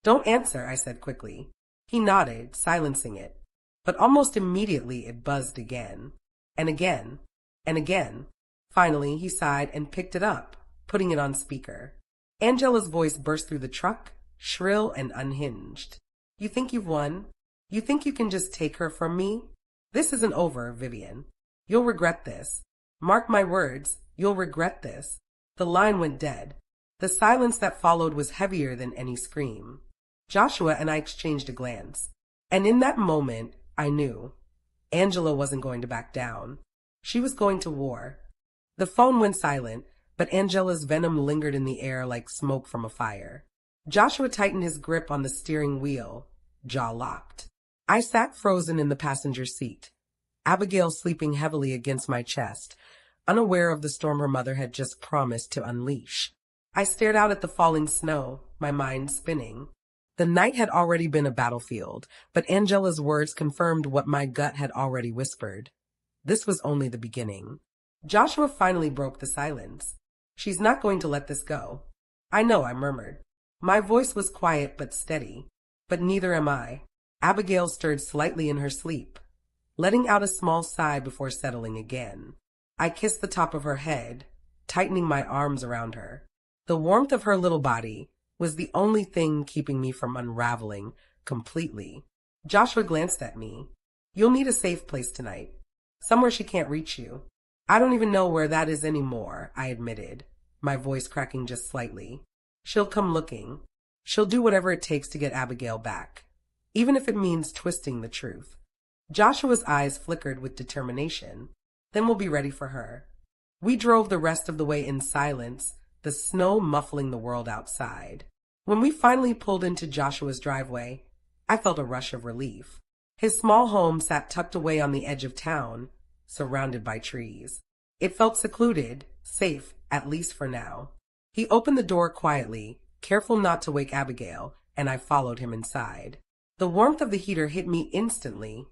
"Don't answer," I said quickly. He nodded, silencing it. But almost immediately it buzzed again, and again, and again. Finally, he sighed and picked it up, putting it on speaker. Angela's voice burst through the truck, shrill and unhinged. "You think you've won? You think you can just take her from me? This isn't over, Vivian. You'll regret this. Mark my words, you'll regret this." The line went dead. The silence that followed was heavier than any scream. Joshua and I exchanged a glance, and in that moment, I knew Angela wasn't going to back down. She was going to war. The phone went silent, but Angela's venom lingered in the air like smoke from a fire. Joshua tightened his grip on the steering wheel, jaw locked. I sat frozen in the passenger seat, Abigail sleeping heavily against my chest, unaware of the storm her mother had just promised to unleash. I stared out at the falling snow, my mind spinning. The night had already been a battlefield, but Angela's words confirmed what my gut had already whispered. This was only the beginning. Joshua finally broke the silence. "She's not going to let this go." "I know," I murmured. My voice was quiet but steady. "But neither am I." Abigail stirred slightly in her sleep, letting out a small sigh before settling again. I kissed the top of her head, tightening my arms around her. The warmth of her little body was the only thing keeping me from unraveling completely. Joshua glanced at me. "You'll need a safe place tonight, somewhere she can't reach you." "I don't even know where that is anymore," I admitted, my voice cracking just slightly. "She'll come looking. She'll do whatever it takes to get Abigail back, even if it means twisting the truth." Joshua's eyes flickered with determination. "Then we'll be ready for her." We drove the rest of the way in silence, the snow muffling the world outside. When we finally pulled into Joshua's driveway, I felt a rush of relief. His small home sat tucked away on the edge of town, surrounded by trees. It felt secluded, safe, at least for now. He opened the door quietly, careful not to wake Abigail, and I followed him inside. The warmth of the heater hit me instantly,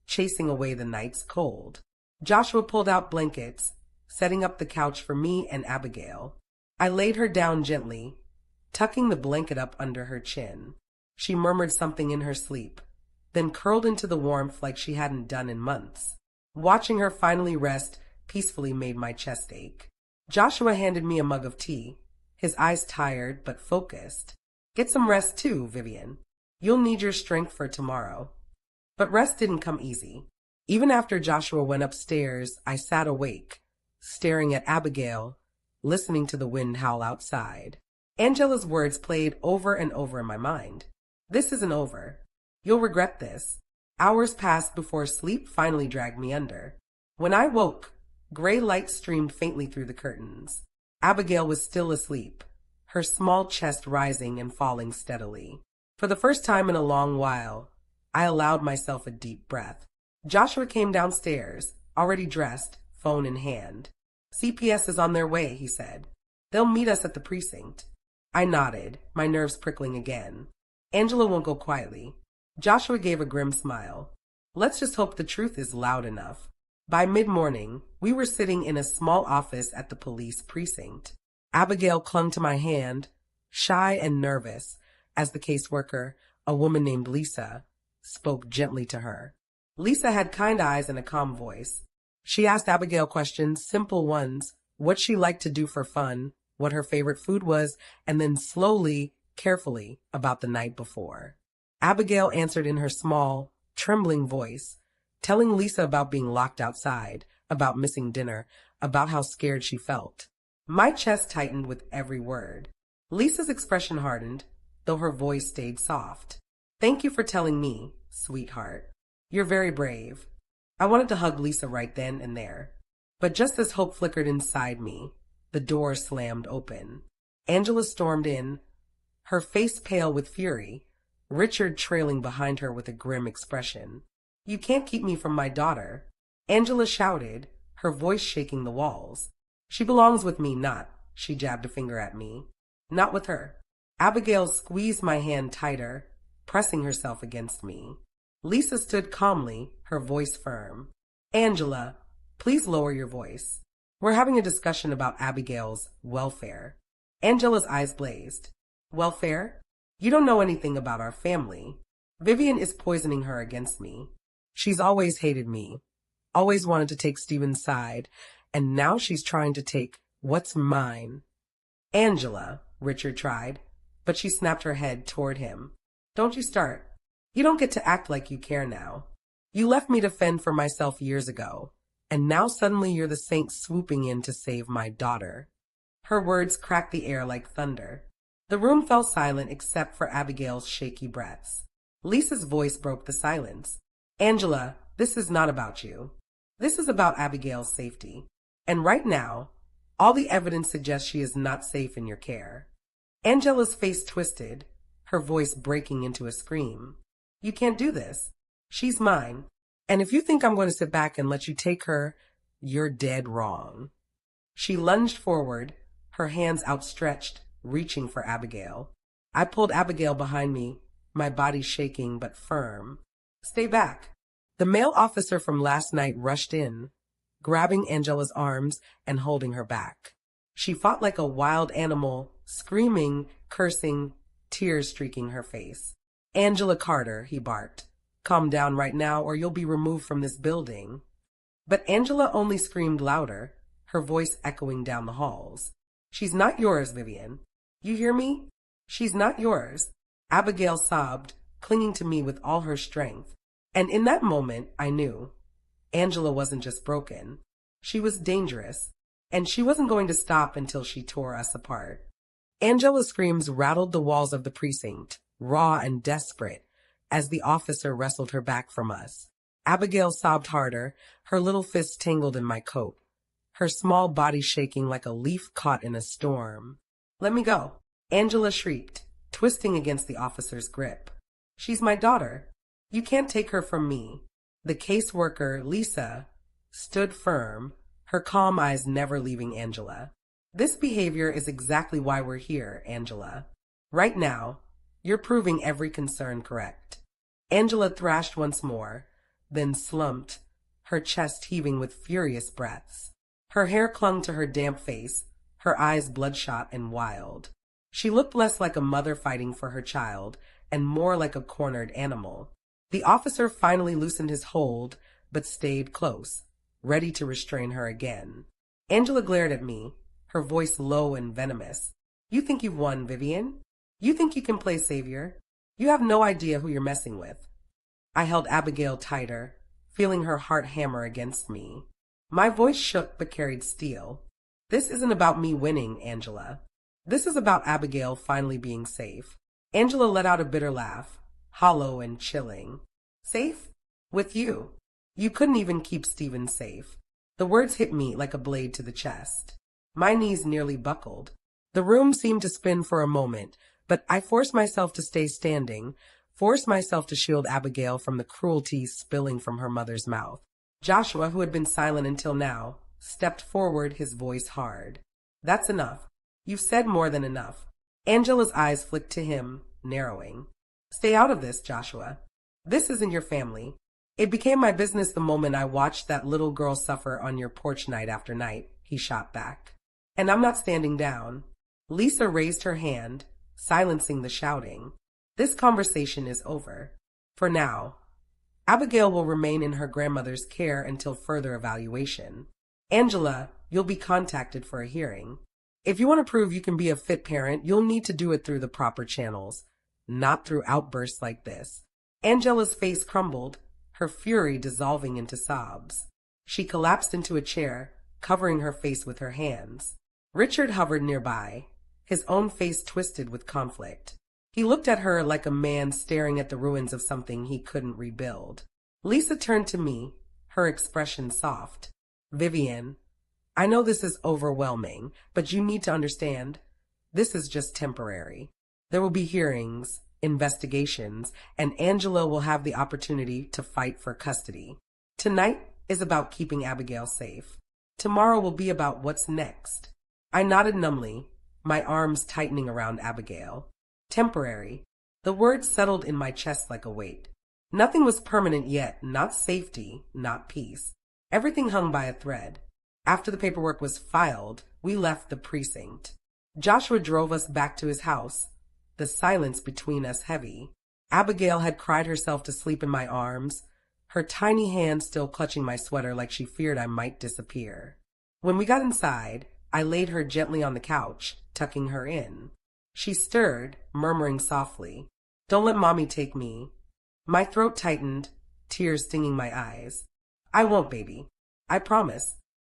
chasing away the night's cold. Joshua pulled out blankets, setting up the couch for me and Abigail. I laid her down gently, tucking the blanket up under her chin. She murmured something in her sleep, then curled into the warmth like she hadn't done in months. Watching her finally rest peacefully made my chest ache. Joshua handed me a mug of tea, his eyes tired but focused. "Get some rest too, Vivian. You'll need your strength for tomorrow." But rest didn't come easy. Even after Joshua went upstairs, I sat awake, staring at Abigail, listening to the wind howl outside. Angela's words played over and over in my mind. "This isn't over. You'll regret this." Hours passed before sleep finally dragged me under. When I woke, gray light streamed faintly through the curtains. Abigail was still asleep, her small chest rising and falling steadily. For the first time in a long while, I allowed myself a deep breath. Joshua came downstairs, already dressed, phone in hand. "CPS is on their way," he said. "They'll meet us at the precinct." I nodded, my nerves prickling again. "Angela won't go quietly." Joshua gave a grim smile. "Let's just hope the truth is loud enough." By mid-morning, we were sitting in a small office at the police precinct. Abigail clung to my hand, shy and nervous, as the caseworker, a woman named Lisa, spoke gently to her. Lisa had kind eyes and a calm voice. She asked Abigail questions, simple ones, what she liked to do for fun, what her favorite food was, and then slowly, carefully, about the night before. Abigail answered in her small, trembling voice, telling Lisa about being locked outside, about missing dinner, about how scared she felt. My chest tightened with every word. Lisa's expression hardened, though her voice stayed soft. "Thank you for telling me, sweetheart. You're very brave." I wanted to hug Lisa right then and there. But just as hope flickered inside me, the door slammed open. Angela stormed in, her face pale with fury, Richard trailing behind her with a grim expression. "You can't keep me from my daughter," Angela shouted, her voice shaking the walls. "She belongs with me, not," she jabbed a finger at me. "Not with her." Abigail squeezed my hand tighter, pressing herself against me. Lisa stood calmly, her voice firm. Angela, please lower your voice. We're having a discussion about Abigail's welfare. Angela's eyes blazed. Welfare? You don't know anything about our family. Vivian is poisoning her against me. She's always hated me, always wanted to take Stephen's side, and now she's trying to take what's mine. Angela, Richard tried, but she snapped her head toward him. Don't you start. You don't get to act like you care now. You left me to fend for myself years ago, and now suddenly you're the saint swooping in to save my daughter. Her words cracked the air like thunder. The room fell silent except for Abigail's shaky breaths. Lisa's voice broke the silence. Angela, this is not about you. This is about Abigail's safety. And right now, all the evidence suggests she is not safe in your care. Angela's face twisted, her voice breaking into a scream. You can't do this. She's mine. And if you think I'm going to sit back and let you take her, you're dead wrong. She lunged forward, her hands outstretched, reaching for Abigail. I pulled Abigail behind me, my body shaking but firm. Stay back. The male officer from last night rushed in, grabbing Angela's arms and holding her back. She fought like a wild animal, screaming, cursing, tears streaking her face. Angela Carter, he barked. Calm down right now or you'll be removed from this building. But Angela only screamed louder, her voice echoing down the halls. She's not yours, Vivian. You hear me? She's not yours. Abigail sobbed, clinging to me with all her strength. And in that moment, I knew. Angela wasn't just broken. She was dangerous, and she wasn't going to stop until she tore us apart. Angela's screams rattled the walls of the precinct, raw and desperate, as the officer wrestled her back from us. Abigail sobbed harder, her little fists tangled in my coat, her small body shaking like a leaf caught in a storm. Let me go, Angela shrieked, twisting against the officer's grip. She's my daughter. You can't take her from me. The caseworker, Lisa, stood firm, her calm eyes never leaving Angela. This behavior is exactly why we're here, Angela. Right now, you're proving every concern correct. Angela thrashed once more, then slumped, her chest heaving with furious breaths. Her hair clung to her damp face, her eyes bloodshot and wild. She looked less like a mother fighting for her child and more like a cornered animal. The officer finally loosened his hold, but stayed close, ready to restrain her again. Angela glared at me, her voice low and venomous. You think you've won, Vivian? You think you can play savior? You have no idea who you're messing with. I held Abigail tighter, feeling her heart hammer against me. My voice shook but carried steel. This isn't about me winning, Angela. This is about Abigail finally being safe. Angela let out a bitter laugh, hollow and chilling. Safe? With you. You couldn't even keep Stephen safe. The words hit me like a blade to the chest. My knees nearly buckled. The room seemed to spin for a moment, but I forced myself to stay standing, forced myself to shield Abigail from the cruelty spilling from her mother's mouth. Joshua, who had been silent until now, stepped forward, his voice hard. That's enough. You've said more than enough. Angela's eyes flicked to him, narrowing. Stay out of this, Joshua. This isn't your family. It became my business the moment I watched that little girl suffer on your porch night after night, he shot back. And I'm not standing down. Lisa raised her hand, silencing the shouting. This conversation is over. For now. Abigail will remain in her grandmother's care until further evaluation. Angela, you'll be contacted for a hearing. If you want to prove you can be a fit parent, you'll need to do it through the proper channels, not through outbursts like this. Angela's face crumbled, her fury dissolving into sobs. She collapsed into a chair, covering her face with her hands. Richard hovered nearby, his own face twisted with conflict. He looked at her like a man staring at the ruins of something he couldn't rebuild. Lisa turned to me, her expression soft. Vivian, I know this is overwhelming, but you need to understand, this is just temporary. There will be hearings, investigations, and Angela will have the opportunity to fight for custody. Tonight is about keeping Abigail safe. Tomorrow will be about what's next. I nodded numbly, my arms tightening around Abigail. Temporary. The words settled in my chest like a weight. Nothing was permanent yet, not safety, not peace. Everything hung by a thread. After the paperwork was filed, we left the precinct. Joshua drove us back to his house, the silence between us heavy. Abigail had cried herself to sleep in my arms, her tiny hand still clutching my sweater like she feared I might disappear. When we got inside, I laid her gently on the couch, tucking her in. She stirred, murmuring softly, "Don't let Mommy take me." My throat tightened, tears stinging my eyes. "I won't, baby. I promise."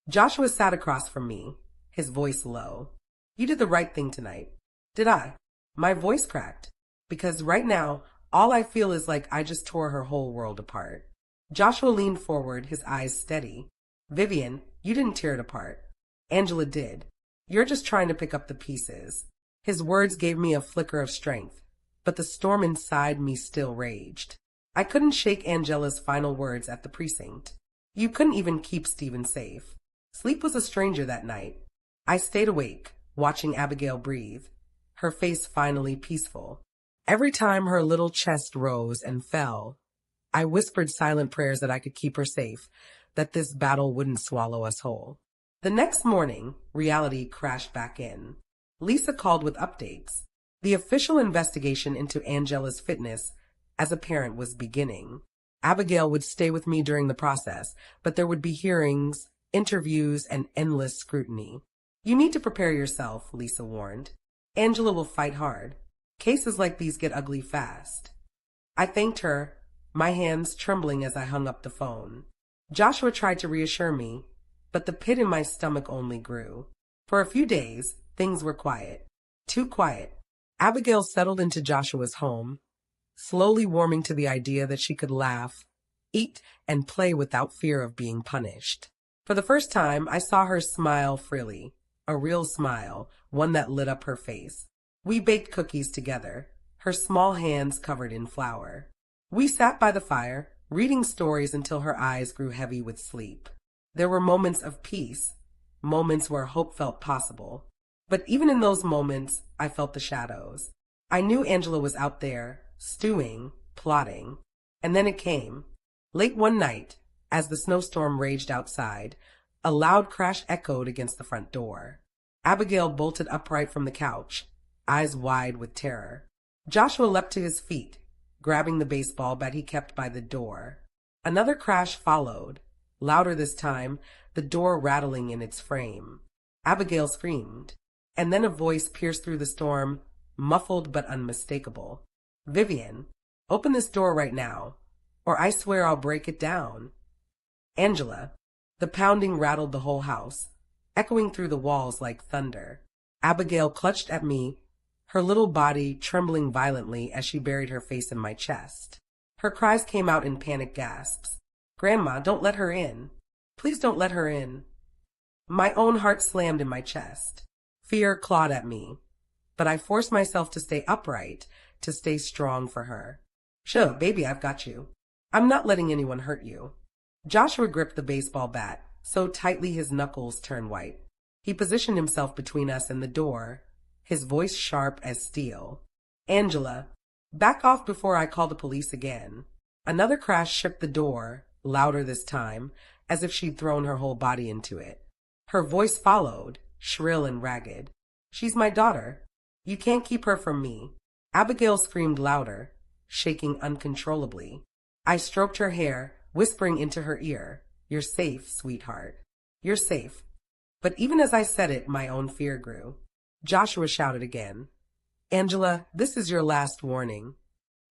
Joshua sat across from me, his voice low. "You did the right thing tonight." "Did I?" My voice cracked, because right now, all I feel is like I just tore her whole world apart. Joshua leaned forward, his eyes steady. "Vivian, you didn't tear it apart. Angela did. You're just trying to pick up the pieces." His words gave me a flicker of strength, but the storm inside me still raged. I couldn't shake Angela's final words at the precinct. You couldn't even keep Stephen safe. Sleep was a stranger that night. I stayed awake, watching Abigail breathe, her face finally peaceful. Every time her little chest rose and fell, I whispered silent prayers that I could keep her safe, that this battle wouldn't swallow us whole. The next morning, reality crashed back in. Lisa called with updates. The official investigation into Angela's fitness as a parent was beginning. Abigail would stay with me during the process, but there would be hearings, interviews, and endless scrutiny. "You need to prepare yourself," Lisa warned. "Angela will fight hard. Cases like these get ugly fast." I thanked her, my hands trembling as I hung up the phone. Joshua tried to reassure me, but the pit in my stomach only grew. For a few days, things were quiet. Too quiet. Abigail settled into Joshua's home, slowly warming to the idea that she could laugh, eat, and play without fear of being punished. For the first time, I saw her smile freely, a real smile, one that lit up her face. We baked cookies together, her small hands covered in flour. We sat by the fire, reading stories until her eyes grew heavy with sleep. There were moments of peace, moments where hope felt possible. But even in those moments, I felt the shadows. I knew Angela was out there, stewing, plotting. And then it came. Late one night, as the snowstorm raged outside, a loud crash echoed against the front door. Abigail bolted upright from the couch, eyes wide with terror. Joshua leapt to his feet, grabbing the baseball bat he kept by the door. Another crash followed, louder this time, the door rattling in its frame. Abigail screamed, and then a voice pierced through the storm, muffled but unmistakable. "Vivian, open this door right now, or I swear I'll break it down." "Angela." The pounding rattled the whole house, echoing through the walls like thunder. Abigail clutched at me, her little body trembling violently as she buried her face in my chest. Her cries came out in panicked gasps. "Grandma, don't let her in. Please don't let her in." My own heart slammed in my chest. Fear clawed at me, but I forced myself to stay upright, to stay strong for her. "Sure, baby, I've got you. I'm not letting anyone hurt you." Joshua gripped the baseball bat, so tightly his knuckles turned white. He positioned himself between us and the door, his voice sharp as steel. "Angela, back off before I call the police again." Another crash shook the door, louder this time, as if she'd thrown her whole body into it. Her voice followed, shrill and ragged. "She's my daughter. You can't keep her from me." Abigail screamed louder, shaking uncontrollably. I stroked her hair, whispering into her ear, "You're safe, sweetheart. You're safe." But even as I said it, my own fear grew. Joshua shouted again, "Angela, this is your last warning."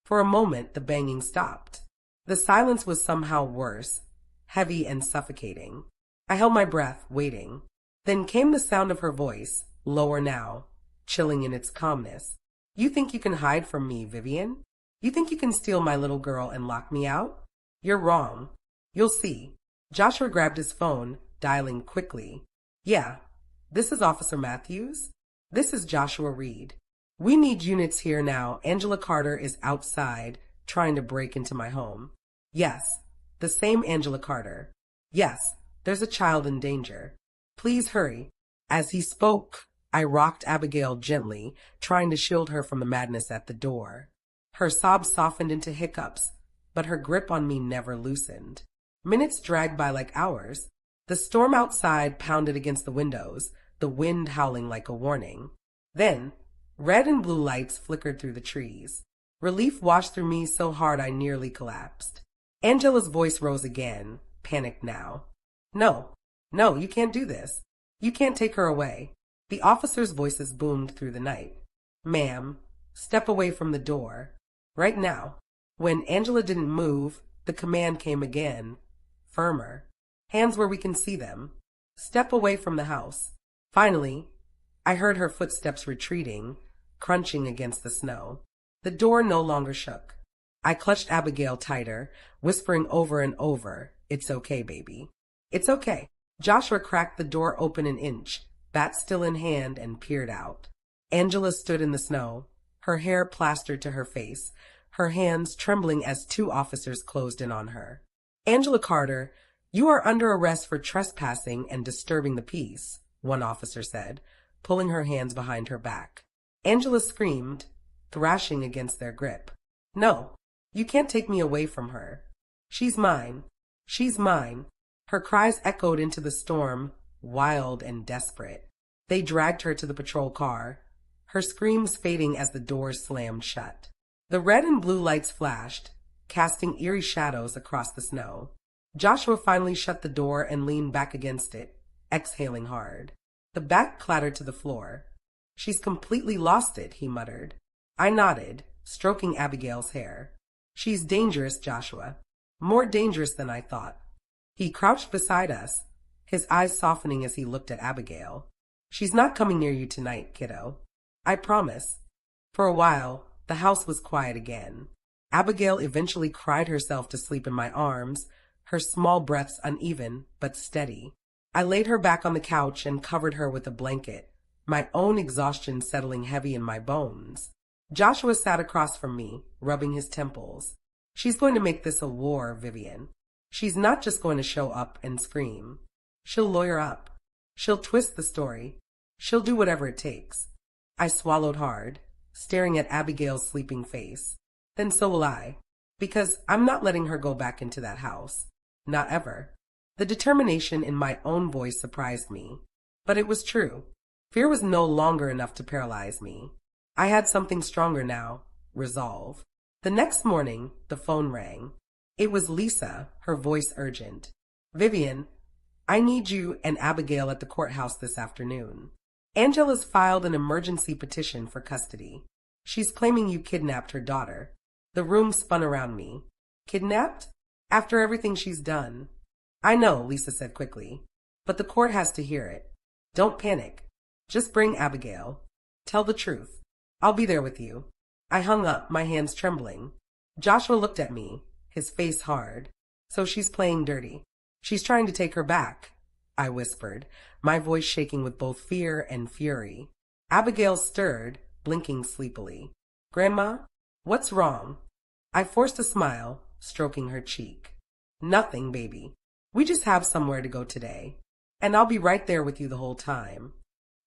For a moment, the banging stopped. The silence was somehow worse, heavy and suffocating. I held my breath, waiting. Then came the sound of her voice, lower now, chilling in its calmness. "You think you can hide from me, Vivian? You think you can steal my little girl and lock me out? You're wrong. You'll see." Joshua grabbed his phone, dialing quickly. "Yeah, this is Officer Matthews. This is Joshua Reed. We need units here now. Angela Carter is outside, trying to break into my home." "Yes, the same Angela Carter. Yes, there's a child in danger. Please hurry." As he spoke, I rocked Abigail gently, trying to shield her from the madness at the door. Her sobs softened into hiccups, but her grip on me never loosened. Minutes dragged by like hours. The storm outside pounded against the windows, the wind howling like a warning. Then, red and blue lights flickered through the trees. Relief washed through me so hard I nearly collapsed. Angela's voice rose again, panicked now. No, no, you can't do this. You can't take her away. The officers' voices boomed through the night. Ma'am, step away from the door. Right now. When Angela didn't move, the command came again, firmer. Hands where we can see them. Step away from the house. Finally, I heard her footsteps retreating, crunching against the snow. The door no longer shook. I clutched Abigail tighter, whispering over and over, "It's okay, baby. It's okay." Joshua cracked the door open an inch, bat still in hand, and peered out. Angela stood in the snow, her hair plastered to her face, her hands trembling as two officers closed in on her. "Angela Carter, you are under arrest for trespassing and disturbing the peace," one officer said, pulling her hands behind her back. Angela screamed, thrashing against their grip. "No, you can't take me away from her. She's mine. She's mine." Her cries echoed into the storm, wild and desperate. They dragged her to the patrol car, her screams fading as the doors slammed shut. The red and blue lights flashed, casting eerie shadows across the snow. Joshua finally shut the door and leaned back against it, exhaling hard. The back clattered to the floor. "She's completely lost it," he muttered. I nodded, stroking Abigail's hair. "She's dangerous, Joshua. More dangerous than I thought." He crouched beside us, his eyes softening as he looked at Abigail. "She's not coming near you tonight, kiddo. I promise." For a while, the house was quiet again. Abigail eventually cried herself to sleep in my arms, her small breaths uneven but steady. I laid her back on the couch and covered her with a blanket, my own exhaustion settling heavy in my bones. Joshua sat across from me, rubbing his temples. "She's going to make this a war, Vivian. She's not just going to show up and scream. She'll lawyer up. She'll twist the story. She'll do whatever it takes." I swallowed hard, staring at Abigail's sleeping face. "Then so will I, because I'm not letting her go back into that house. Not ever." The determination in my own voice surprised me, but it was true. Fear was no longer enough to paralyze me. I had something stronger now, resolve. The next morning, the phone rang. It was Lisa, her voice urgent. "Vivian, I need you and Abigail at the courthouse this afternoon. Angela's filed an emergency petition for custody. She's claiming you kidnapped her daughter." The room spun around me. "Kidnapped? After everything she's done?" "I know," Lisa said quickly, "but the court has to hear it. Don't panic. Just bring Abigail. Tell the truth. I'll be there with you." I hung up, my hands trembling. Joshua looked at me, his face hard. "So she's playing dirty. She's trying to take her back," I whispered, my voice shaking with both fear and fury. Abigail stirred, blinking sleepily. "Grandma, what's wrong?" I forced a smile, stroking her cheek. "Nothing, baby. We just have somewhere to go today, and I'll be right there with you the whole time."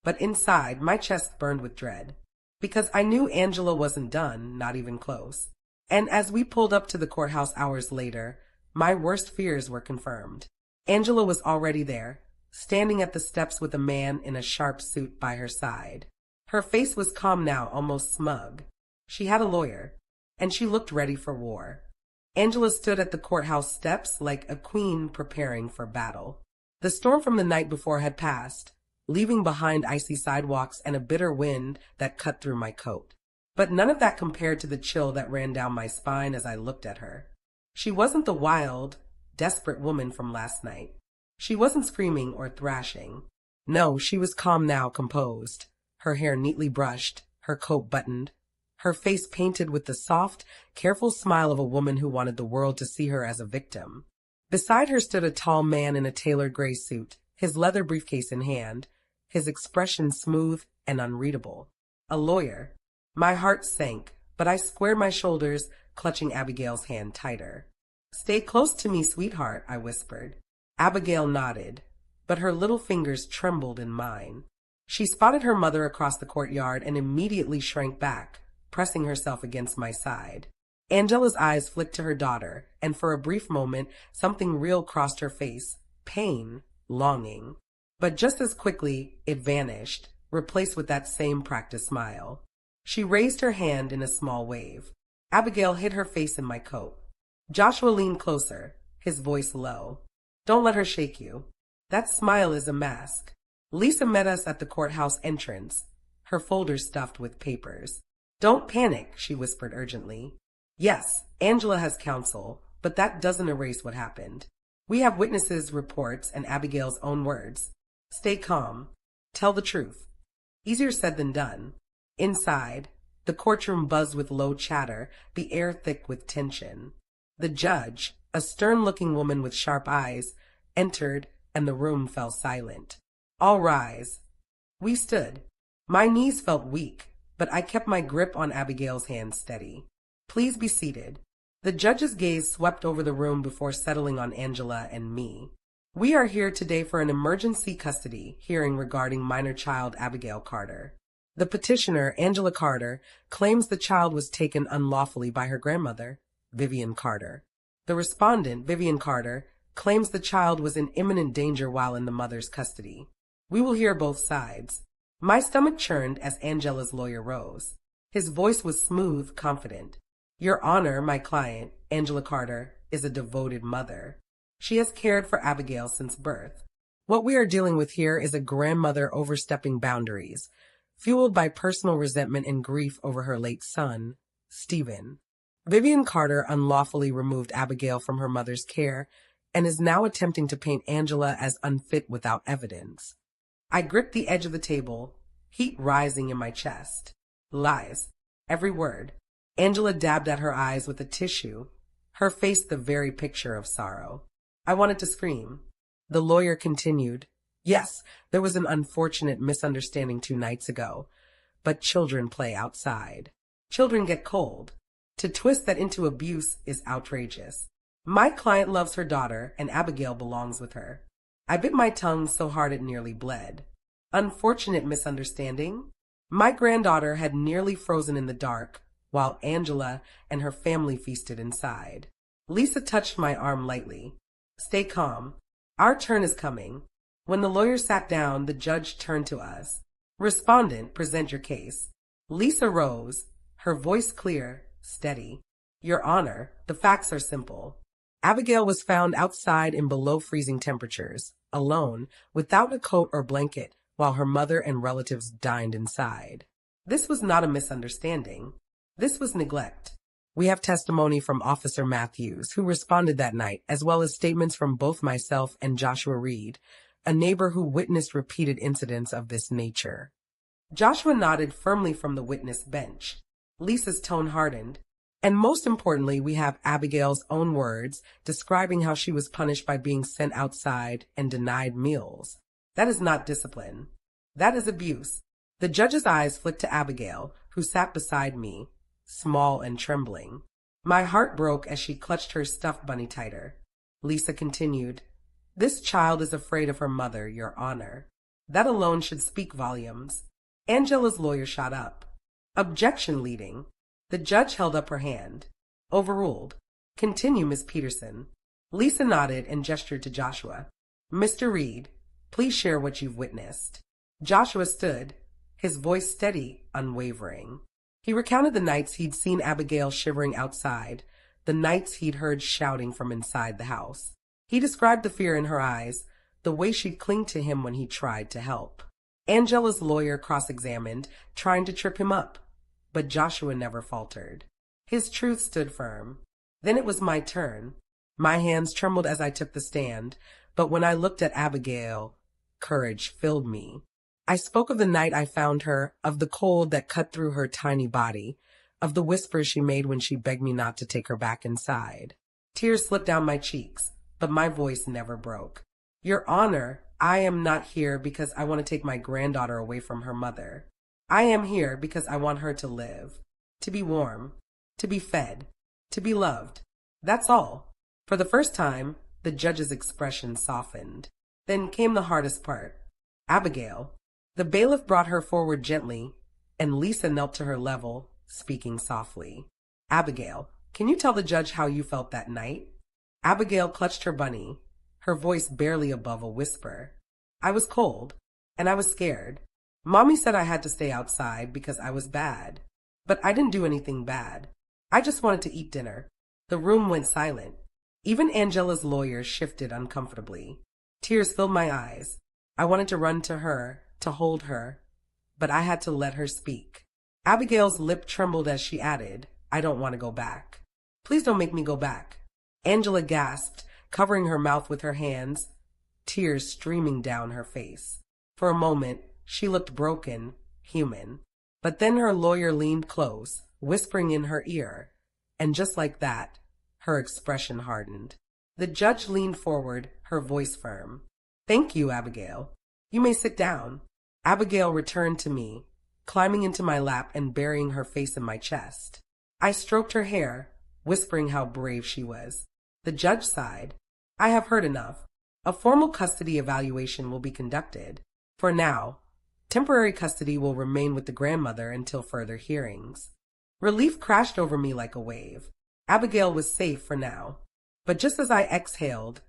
But inside, my chest burned with dread, because I knew Angela wasn't done, not even close. And as we pulled up to the courthouse hours later, my worst fears were confirmed. Angela was already there, standing at the steps with a man in a sharp suit by her side. Her face was calm now, almost smug. She had a lawyer, and she looked ready for war. Angela stood at the courthouse steps like a queen preparing for battle. The storm from the night before had passed, leaving behind icy sidewalks and a bitter wind that cut through my coat. But none of that compared to the chill that ran down my spine as I looked at her. She wasn't the wild, desperate woman from last night. She wasn't screaming or thrashing. No, she was calm now, composed, her hair neatly brushed, her coat buttoned, her face painted with the soft, careful smile of a woman who wanted the world to see her as a victim. Beside her stood a tall man in a tailored gray suit, his leather briefcase in hand, his expression smooth and unreadable. A lawyer. My heart sank, but I squared my shoulders, clutching Abigail's hand tighter. "Stay close to me, sweetheart," I whispered. Abigail nodded, but her little fingers trembled in mine. She spotted her mother across the courtyard and immediately shrank back, pressing herself against my side. Angela's eyes flicked to her daughter, and for a brief moment, something real crossed her face. Pain, longing. But just as quickly, it vanished, replaced with that same practiced smile. She raised her hand in a small wave. Abigail hid her face in my coat. Joshua leaned closer, his voice low. Don't let her shake you. That smile is a mask. Lisa met us at the courthouse entrance, her folders stuffed with papers. Don't panic, she whispered urgently. Yes, Angela has counsel, but that doesn't erase what happened. We have witnesses' reports and Abigail's own words. Stay calm. Tell the truth. Easier said than done. Inside, the courtroom buzzed with low chatter, the air thick with tension. The judge, a stern-looking woman with sharp eyes, entered, and the room fell silent. All rise. We stood. My knees felt weak, but I kept my grip on Abigail's hand steady. Please be seated. The judge's gaze swept over the room before settling on Angela and me. We are here today for an emergency custody hearing regarding minor child Abigail Carter. The petitioner, Angela Carter, claims the child was taken unlawfully by her grandmother, Vivian Carter. The respondent, Vivian Carter, claims the child was in imminent danger while in the mother's custody. We will hear both sides. My stomach churned as Angela's lawyer rose. His voice was smooth, confident. Your Honor, my client, Angela Carter, is a devoted mother. She has cared for Abigail since birth. What we are dealing with here is a grandmother overstepping boundaries, fueled by personal resentment and grief over her late son, Stephen. Vivian Carter unlawfully removed Abigail from her mother's care and is now attempting to paint Angela as unfit without evidence. I gripped the edge of the table, heat rising in my chest. Lies. Every word. Angela dabbed at her eyes with a tissue, her face the very picture of sorrow. I wanted to scream. The lawyer continued. Yes, there was an unfortunate misunderstanding 2 nights ago, but children play outside. Children get cold. To twist that into abuse is outrageous. My client loves her daughter, and Abigail belongs with her. I bit my tongue so hard it nearly bled. Unfortunate misunderstanding? My granddaughter had nearly frozen in the dark, while Angela and her family feasted inside. Lisa touched my arm lightly. Stay calm. Our turn is coming. When the lawyer sat down, the judge turned to us. Respondent, present your case. Lisa rose, her voice clear, steady. Your Honor, the facts are simple. Abigail was found outside in below freezing temperatures, alone, without a coat or blanket, while her mother and relatives dined inside. This was not a misunderstanding. This was neglect. We have testimony from Officer Matthews, who responded that night, as well as statements from both myself and Joshua Reed, a neighbor who witnessed repeated incidents of this nature. Joshua nodded firmly from the witness bench. Lisa's tone hardened. And most importantly, we have Abigail's own words describing how she was punished by being sent outside and denied meals. That is not discipline. That is abuse. The judge's eyes flicked to Abigail, who sat beside me, small and trembling. My heart broke as she clutched her stuffed bunny tighter. Lisa continued, This child is afraid of her mother, Your Honor. That alone should speak volumes. Angela's lawyer shot up. Objection leading. The judge held up her hand. Overruled. Continue, Miss Peterson. Lisa nodded and gestured to Joshua. Mr. Reed, please share what you've witnessed. Joshua stood, his voice steady, unwavering. He recounted the nights he'd seen Abigail shivering outside, the nights he'd heard shouting from inside the house. He described the fear in her eyes, the way she'd cling to him when he tried to help. Angela's lawyer cross-examined, trying to trip him up. But Joshua never faltered. His truth stood firm. Then it was my turn. My hands trembled as I took the stand, but when I looked at Abigail, courage filled me. I spoke of the night I found her, of the cold that cut through her tiny body, of the whispers she made when she begged me not to take her back inside. Tears slipped down my cheeks, but my voice never broke. Your Honor, I am not here because I want to take my granddaughter away from her mother. I am here because I want her to live, to be warm, to be fed, to be loved. That's all. For the first time, the judge's expression softened. Then came the hardest part. Abigail. The bailiff brought her forward gently, and Lisa knelt to her level, speaking softly. Abigail, Can you tell the judge how you felt that night? Abigail clutched her bunny, her voice barely above a whisper. I was cold, and I was scared. Mommy said I had to stay outside because I was bad. But I didn't do anything bad. I just wanted to eat dinner. The room went silent. Even Angela's lawyer shifted uncomfortably. Tears filled my eyes. I wanted to run to her, to hold her, but I had to let her speak. Abigail's lip trembled as she added, I don't want to go back. Please don't make me go back. Angela gasped, covering her mouth with her hands, tears streaming down her face. For a moment, she looked broken, human. But then her lawyer leaned close, whispering in her ear, and just like that, her expression hardened. The judge leaned forward, her voice firm. Thank you, Abigail. You may sit down. Abigail returned to me, climbing into my lap and burying her face in my chest. I stroked her hair, whispering how brave she was. The judge sighed. I have heard enough. A formal custody evaluation will be conducted. For now, temporary custody will remain with the grandmother until further hearings. Relief crashed over me like a wave. Abigail was safe for now. But just as I exhaled,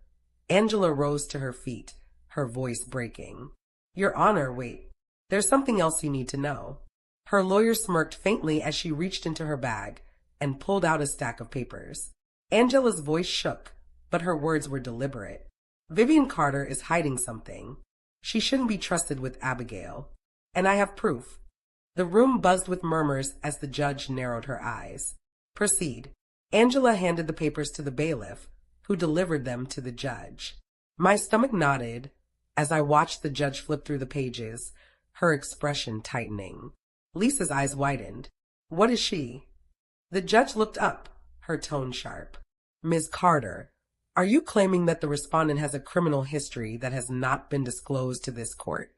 Angela rose to her feet, her voice breaking. Your Honor, wait. There's something else you need to know. Her lawyer smirked faintly as she reached into her bag and pulled out a stack of papers. Angela's voice shook, but her words were deliberate. Vivian Carter is hiding something. She shouldn't be trusted with Abigail. And I have proof. The room buzzed with murmurs as the judge narrowed her eyes. Proceed. Angela handed the papers to the bailiff, who delivered them to the judge. My stomach knotted as I watched the judge flip through the pages, her expression tightening. Lisa's eyes widened. What is she? The judge looked up, her tone sharp. Ms. Carter, are you claiming that the respondent has a criminal history that has not been disclosed to this court?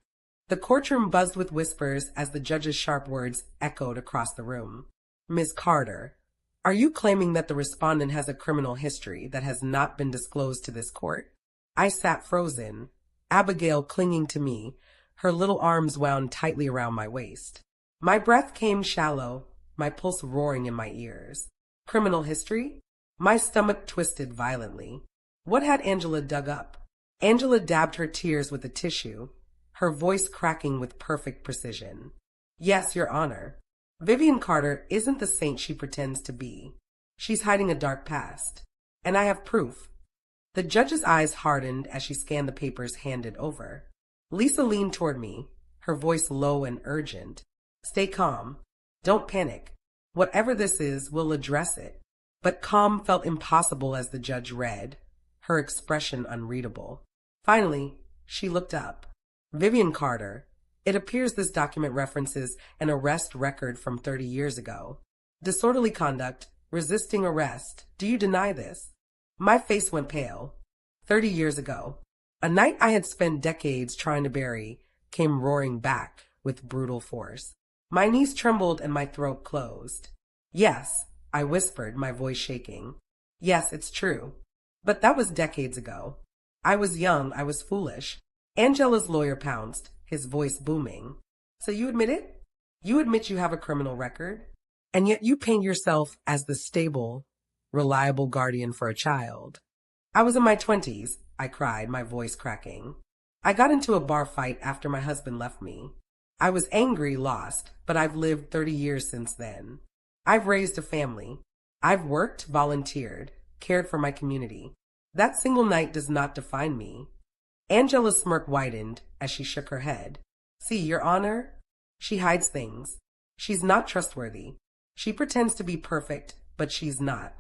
The courtroom buzzed with whispers as the judge's sharp words echoed across the room. Ms. Carter, are you claiming that the respondent has a criminal history that has not been disclosed to this court? I sat frozen, Abigail clinging to me, her little arms wound tightly around my waist. My breath came shallow, my pulse roaring in my ears. Criminal history? My stomach twisted violently. What had Angela dug up? Angela dabbed her tears with a tissue, her voice cracking with perfect precision. Yes, Your Honor. Vivian Carter isn't the saint she pretends to be. She's hiding a dark past. And I have proof. The judge's eyes hardened as she scanned the papers handed over. Lisa leaned toward me, her voice low and urgent. Stay calm. Don't panic. Whatever this is, we'll address it. But calm felt impossible as the judge read, her expression unreadable. Finally, she looked up. Vivian Carter, it appears this document references an arrest record from 30 years ago. Disorderly conduct, resisting arrest. Do you deny this? My face went pale. 30 years ago, a night I had spent decades trying to bury came roaring back with brutal force. My knees trembled and my throat closed. Yes, I whispered, my voice shaking. Yes, it's true. But that was decades ago. I was young, I was foolish. Angela's lawyer pounced, his voice booming. So you admit it? You admit you have a criminal record? And yet you paint yourself as the stable, reliable guardian for a child. I was in my 20s, I cried, my voice cracking. I got into a bar fight after my husband left me. I was angry, lost, but I've lived 30 years since then. I've raised a family. I've worked, volunteered, cared for my community. That single night does not define me. Angela's smirk widened as she shook her head. See, Your Honor, she hides things. She's not trustworthy. She pretends to be perfect, but she's not.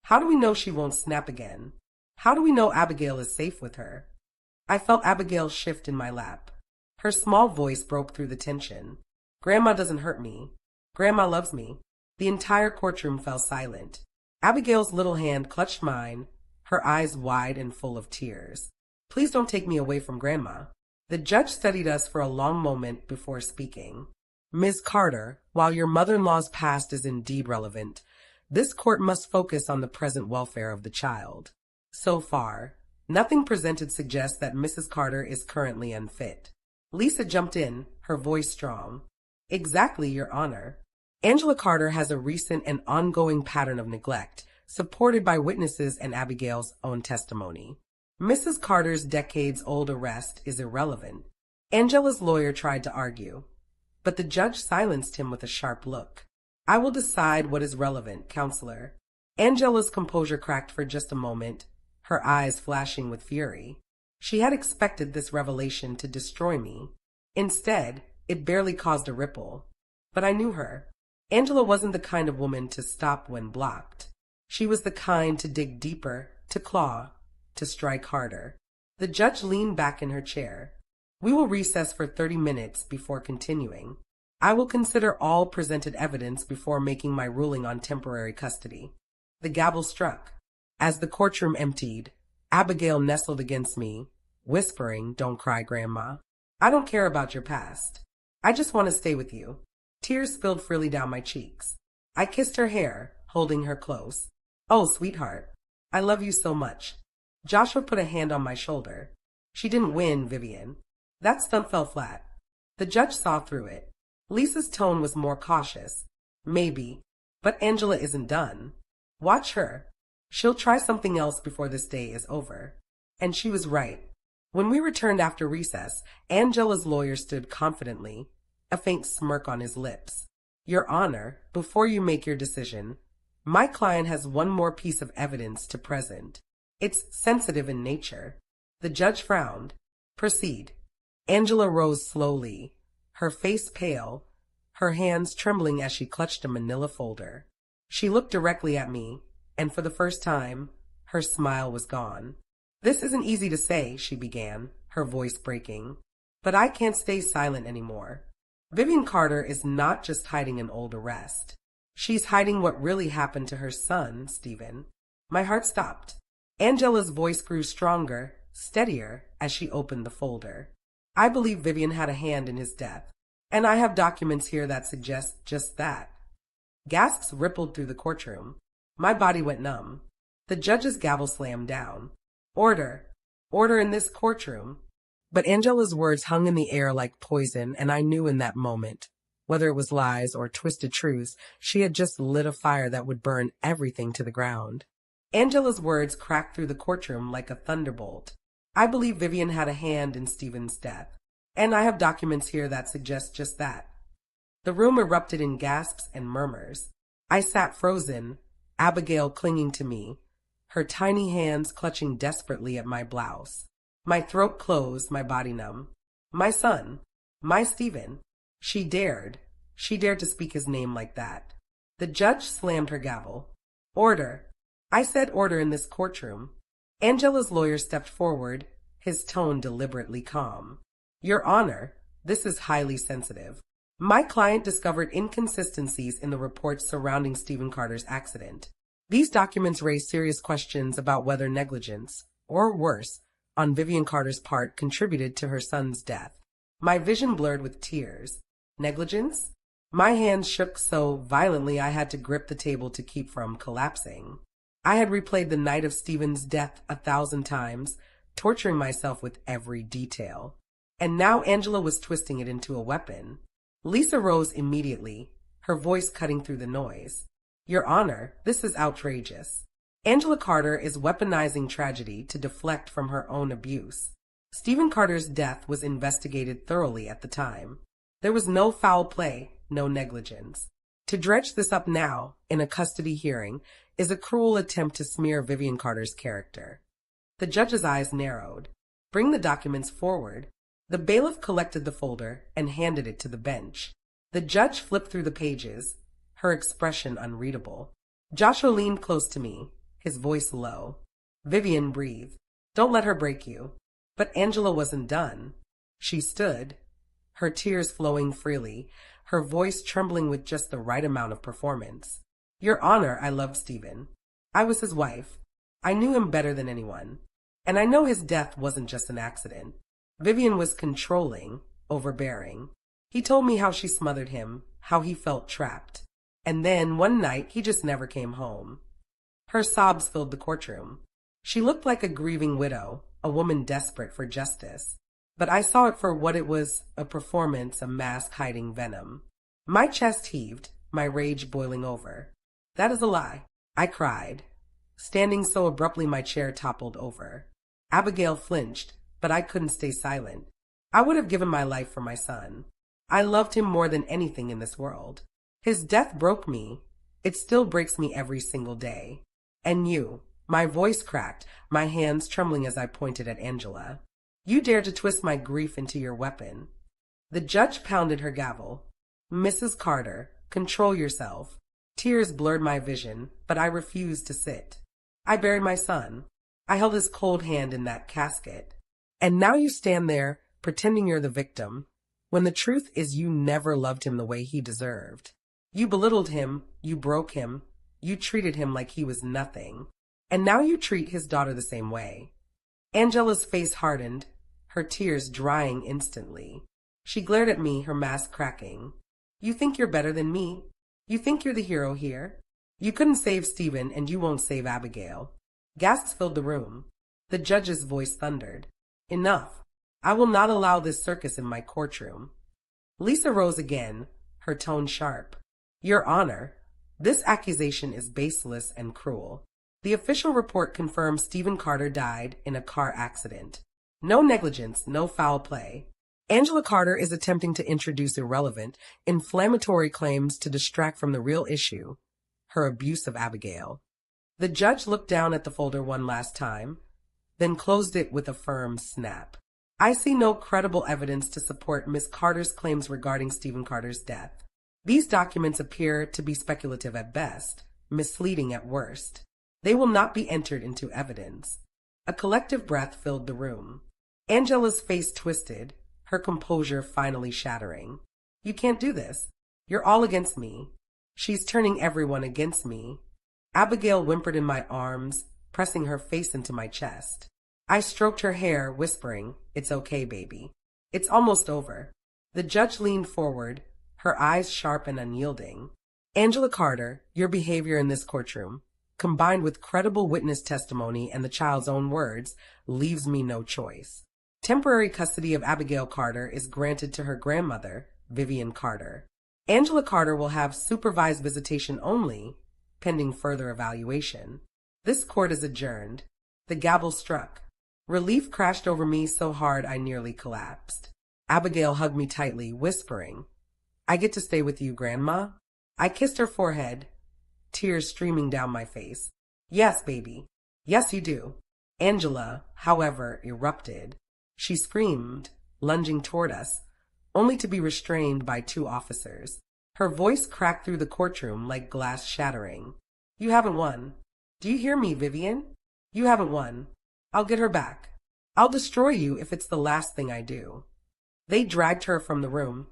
How do we know she won't snap again? How do we know Abigail is safe with her? I felt Abigail shift in my lap. Her small voice broke through the tension. Grandma doesn't hurt me. Grandma loves me. The entire courtroom fell silent. Abigail's little hand clutched mine, her eyes wide and full of tears. Please don't take me away from Grandma. The judge studied us for a long moment before speaking. Ms. Carter, while your mother-in-law's past is indeed relevant, this court must focus on the present welfare of the child. So far, nothing presented suggests that Mrs. Carter is currently unfit. Lisa jumped in, her voice strong. Exactly, Your Honor. Angela Carter has a recent and ongoing pattern of neglect, supported by witnesses and Abigail's own testimony. Mrs. Carter's decades-old arrest is irrelevant. Angela's lawyer tried to argue, but the judge silenced him with a sharp look. I will decide what is relevant, counselor. Angela's composure cracked for just a moment, her eyes flashing with fury. She had expected this revelation to destroy me. Instead, it barely caused a ripple. But I knew her. Angela wasn't the kind of woman to stop when blocked. She was the kind to dig deeper, to claw, to strike harder. The judge leaned back in her chair. We will recess for 30 minutes before continuing. I will consider all presented evidence before making my ruling on temporary custody. The gavel struck. As the courtroom emptied, Abigail nestled against me, whispering, "Don't cry, Grandma. I don't care about your past. I just want to stay with you." Tears spilled freely down my cheeks. I kissed her hair, holding her close. "Oh, sweetheart, I love you so much." Joshua put a hand on my shoulder. "She didn't win, Vivian. That stunt fell flat." The judge saw through it. Lisa's tone was more cautious. "Maybe, but Angela isn't done. Watch her. She'll try something else before this day is over." And she was right. When we returned after recess, Angela's lawyer stood confidently, a faint smirk on his lips. "Your Honor, before you make your decision, my client has one more piece of evidence to present. It's sensitive in nature." The judge frowned. "Proceed." Angela rose slowly, her face pale, her hands trembling as she clutched a manila folder. She looked directly at me, and for the first time, her smile was gone. "This isn't easy to say," she began, her voice breaking, "but I can't stay silent anymore. Vivian Carter is not just hiding an old arrest. She's hiding what really happened to her son, Stephen." My heart stopped. Angela's voice grew stronger, steadier, as she opened the folder. "I believe Vivian had a hand in his death, and I have documents here that suggest just that." Gasps rippled through the courtroom. My body went numb. The judge's gavel slammed down. "Order! Order in this courtroom!" But Angela's words hung in the air like poison, and I knew in that moment, whether it was lies or twisted truths, she had just lit a fire that would burn everything to the ground. Angela's words cracked through the courtroom like a thunderbolt. "I believe Vivian had a hand in Stephen's death, and I have documents here that suggest just that." The room erupted in gasps and murmurs. I sat frozen, Abigail clinging to me, her tiny hands clutching desperately at my blouse. My throat closed, my body numb. My son, my Stephen. She dared to speak his name like that. The judge slammed her gavel. "Order." I said order in this courtroom. Angela's lawyer stepped forward, his tone deliberately calm. "Your Honor, this is highly sensitive. My client discovered inconsistencies in the reports surrounding Stephen Carter's accident. These documents raise serious questions about whether negligence, or worse, on Vivian Carter's part contributed to her son's death." My vision blurred with tears. Negligence? My hands shook so violently I had to grip the table to keep from collapsing. I had replayed the night of Stephen's death 1,000 times, torturing myself with every detail. And now Angela was twisting it into a weapon. Lisa rose immediately, her voice cutting through the noise. "Your Honor, this is outrageous. Angela Carter is weaponizing tragedy to deflect from her own abuse. Stephen Carter's death was investigated thoroughly at the time. There was no foul play, no negligence. To dredge this up now, in a custody hearing, is a cruel attempt to smear Vivian Carter's character." The judge's eyes narrowed. "Bring the documents forward." The bailiff collected the folder and handed it to the bench. The judge flipped through the pages, her expression unreadable. Joshua leaned close to me, his voice low. "Vivian, breathe. Don't let her break you." But Angela wasn't done. She stood, her tears flowing freely, her voice trembling with just the right amount of performance. "Your Honor, I loved Stephen. I was his wife. I knew him better than anyone. And I know his death wasn't just an accident. Vivian was controlling, overbearing. He told me how she smothered him, how he felt trapped. And then, one night, he just never came home." Her sobs filled the courtroom. She looked like a grieving widow, a woman desperate for justice. But I saw it for what it was, a performance, a mask hiding venom. My chest heaved, my rage boiling over. "That is a lie," I cried, Standing so abruptly my chair toppled over. Abigail flinched, but I couldn't stay silent. I would have given my life for my son. I loved him more than anything in this world. His death broke me. It still breaks me every single day. And you, my voice cracked, my hands trembling as I pointed at Angela. You dared to twist my grief into your weapon. The judge pounded her gavel. Mrs. Carter, control yourself. Tears blurred my vision, but I refused to sit. I buried my son. I held his cold hand in that casket. And now you stand there, pretending you're the victim, when the truth is you never loved him the way he deserved. You belittled him, you broke him, you treated him like he was nothing. And now you treat his daughter the same way. Angela's face hardened, her tears drying instantly. She glared at me, her mask cracking. You think you're better than me? You think you're the hero here? You couldn't save Stephen, and you won't save Abigail. Gasps filled the room. The judge's voice thundered. Enough. I will not allow this circus in my courtroom. Lisa rose again, her tone sharp. Your Honor, this accusation is baseless and cruel. The official report confirms Stephen Carter died in a car accident. No negligence, no foul play. Angela Carter is attempting to introduce irrelevant, inflammatory claims to distract from the real issue, her abuse of Abigail. The judge looked down at the folder one last time, then closed it with a firm snap. I see no credible evidence to support Miss Carter's claims regarding Stephen Carter's death. These documents appear to be speculative at best, misleading at worst. They will not be entered into evidence. A collective breath filled the room. Angela's face twisted, her composure finally shattering. You can't do this. You're all against me. She's turning everyone against me. Abigail whimpered in my arms, pressing her face into my chest. I stroked her hair, whispering, It's okay, baby. It's almost over. The judge leaned forward, her eyes sharp and unyielding. Angela Carter, your behavior in this courtroom, combined with credible witness testimony and the child's own words, leaves me no choice. Temporary custody of Abigail Carter is granted to her grandmother, Vivian Carter. Angela Carter will have supervised visitation only, pending further evaluation. This court is adjourned. The gavel struck. Relief crashed over me so hard I nearly collapsed. Abigail hugged me tightly, whispering, I get to stay with you, Grandma? I kissed her forehead, tears streaming down my face. Yes, baby. Yes, you do. Angela, however, erupted. She screamed, lunging toward us, only to be restrained by two officers. Her voice cracked through the courtroom like glass shattering. You haven't won. Do you hear me, Vivian? You haven't won. I'll get her back. I'll destroy you if it's the last thing I do. They dragged her from the room,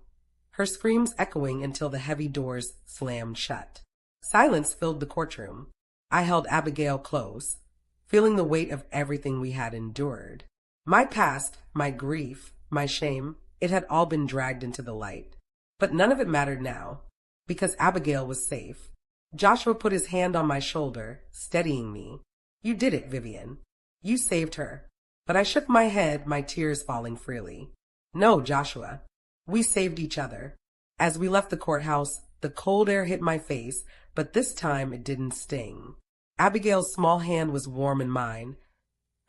her screams echoing until the heavy doors slammed shut. Silence filled the courtroom. I held Abigail close, feeling the weight of everything we had endured. My past, my grief, my shame, it had all been dragged into the light. But none of it mattered now, because Abigail was safe. Joshua put his hand on my shoulder, steadying me. You did it, Vivian. You saved her. But I shook my head, my tears falling freely. No, Joshua. We saved each other. As we left the courthouse, the cold air hit my face, but this time it didn't sting. Abigail's small hand was warm in mine,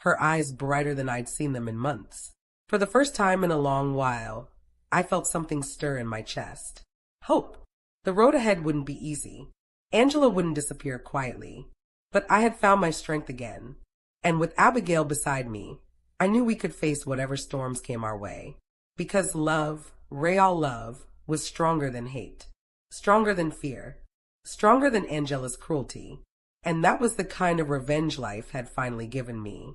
her eyes brighter than I'd seen them in months. For the first time in a long while, I felt something stir in my chest. Hope. The road ahead wouldn't be easy. Angela wouldn't disappear quietly. But I had found my strength again. And with Abigail beside me, I knew we could face whatever storms came our way. Because love, real love, was stronger than hate. Stronger than fear. Stronger than Angela's cruelty. And that was the kind of revenge life had finally given me.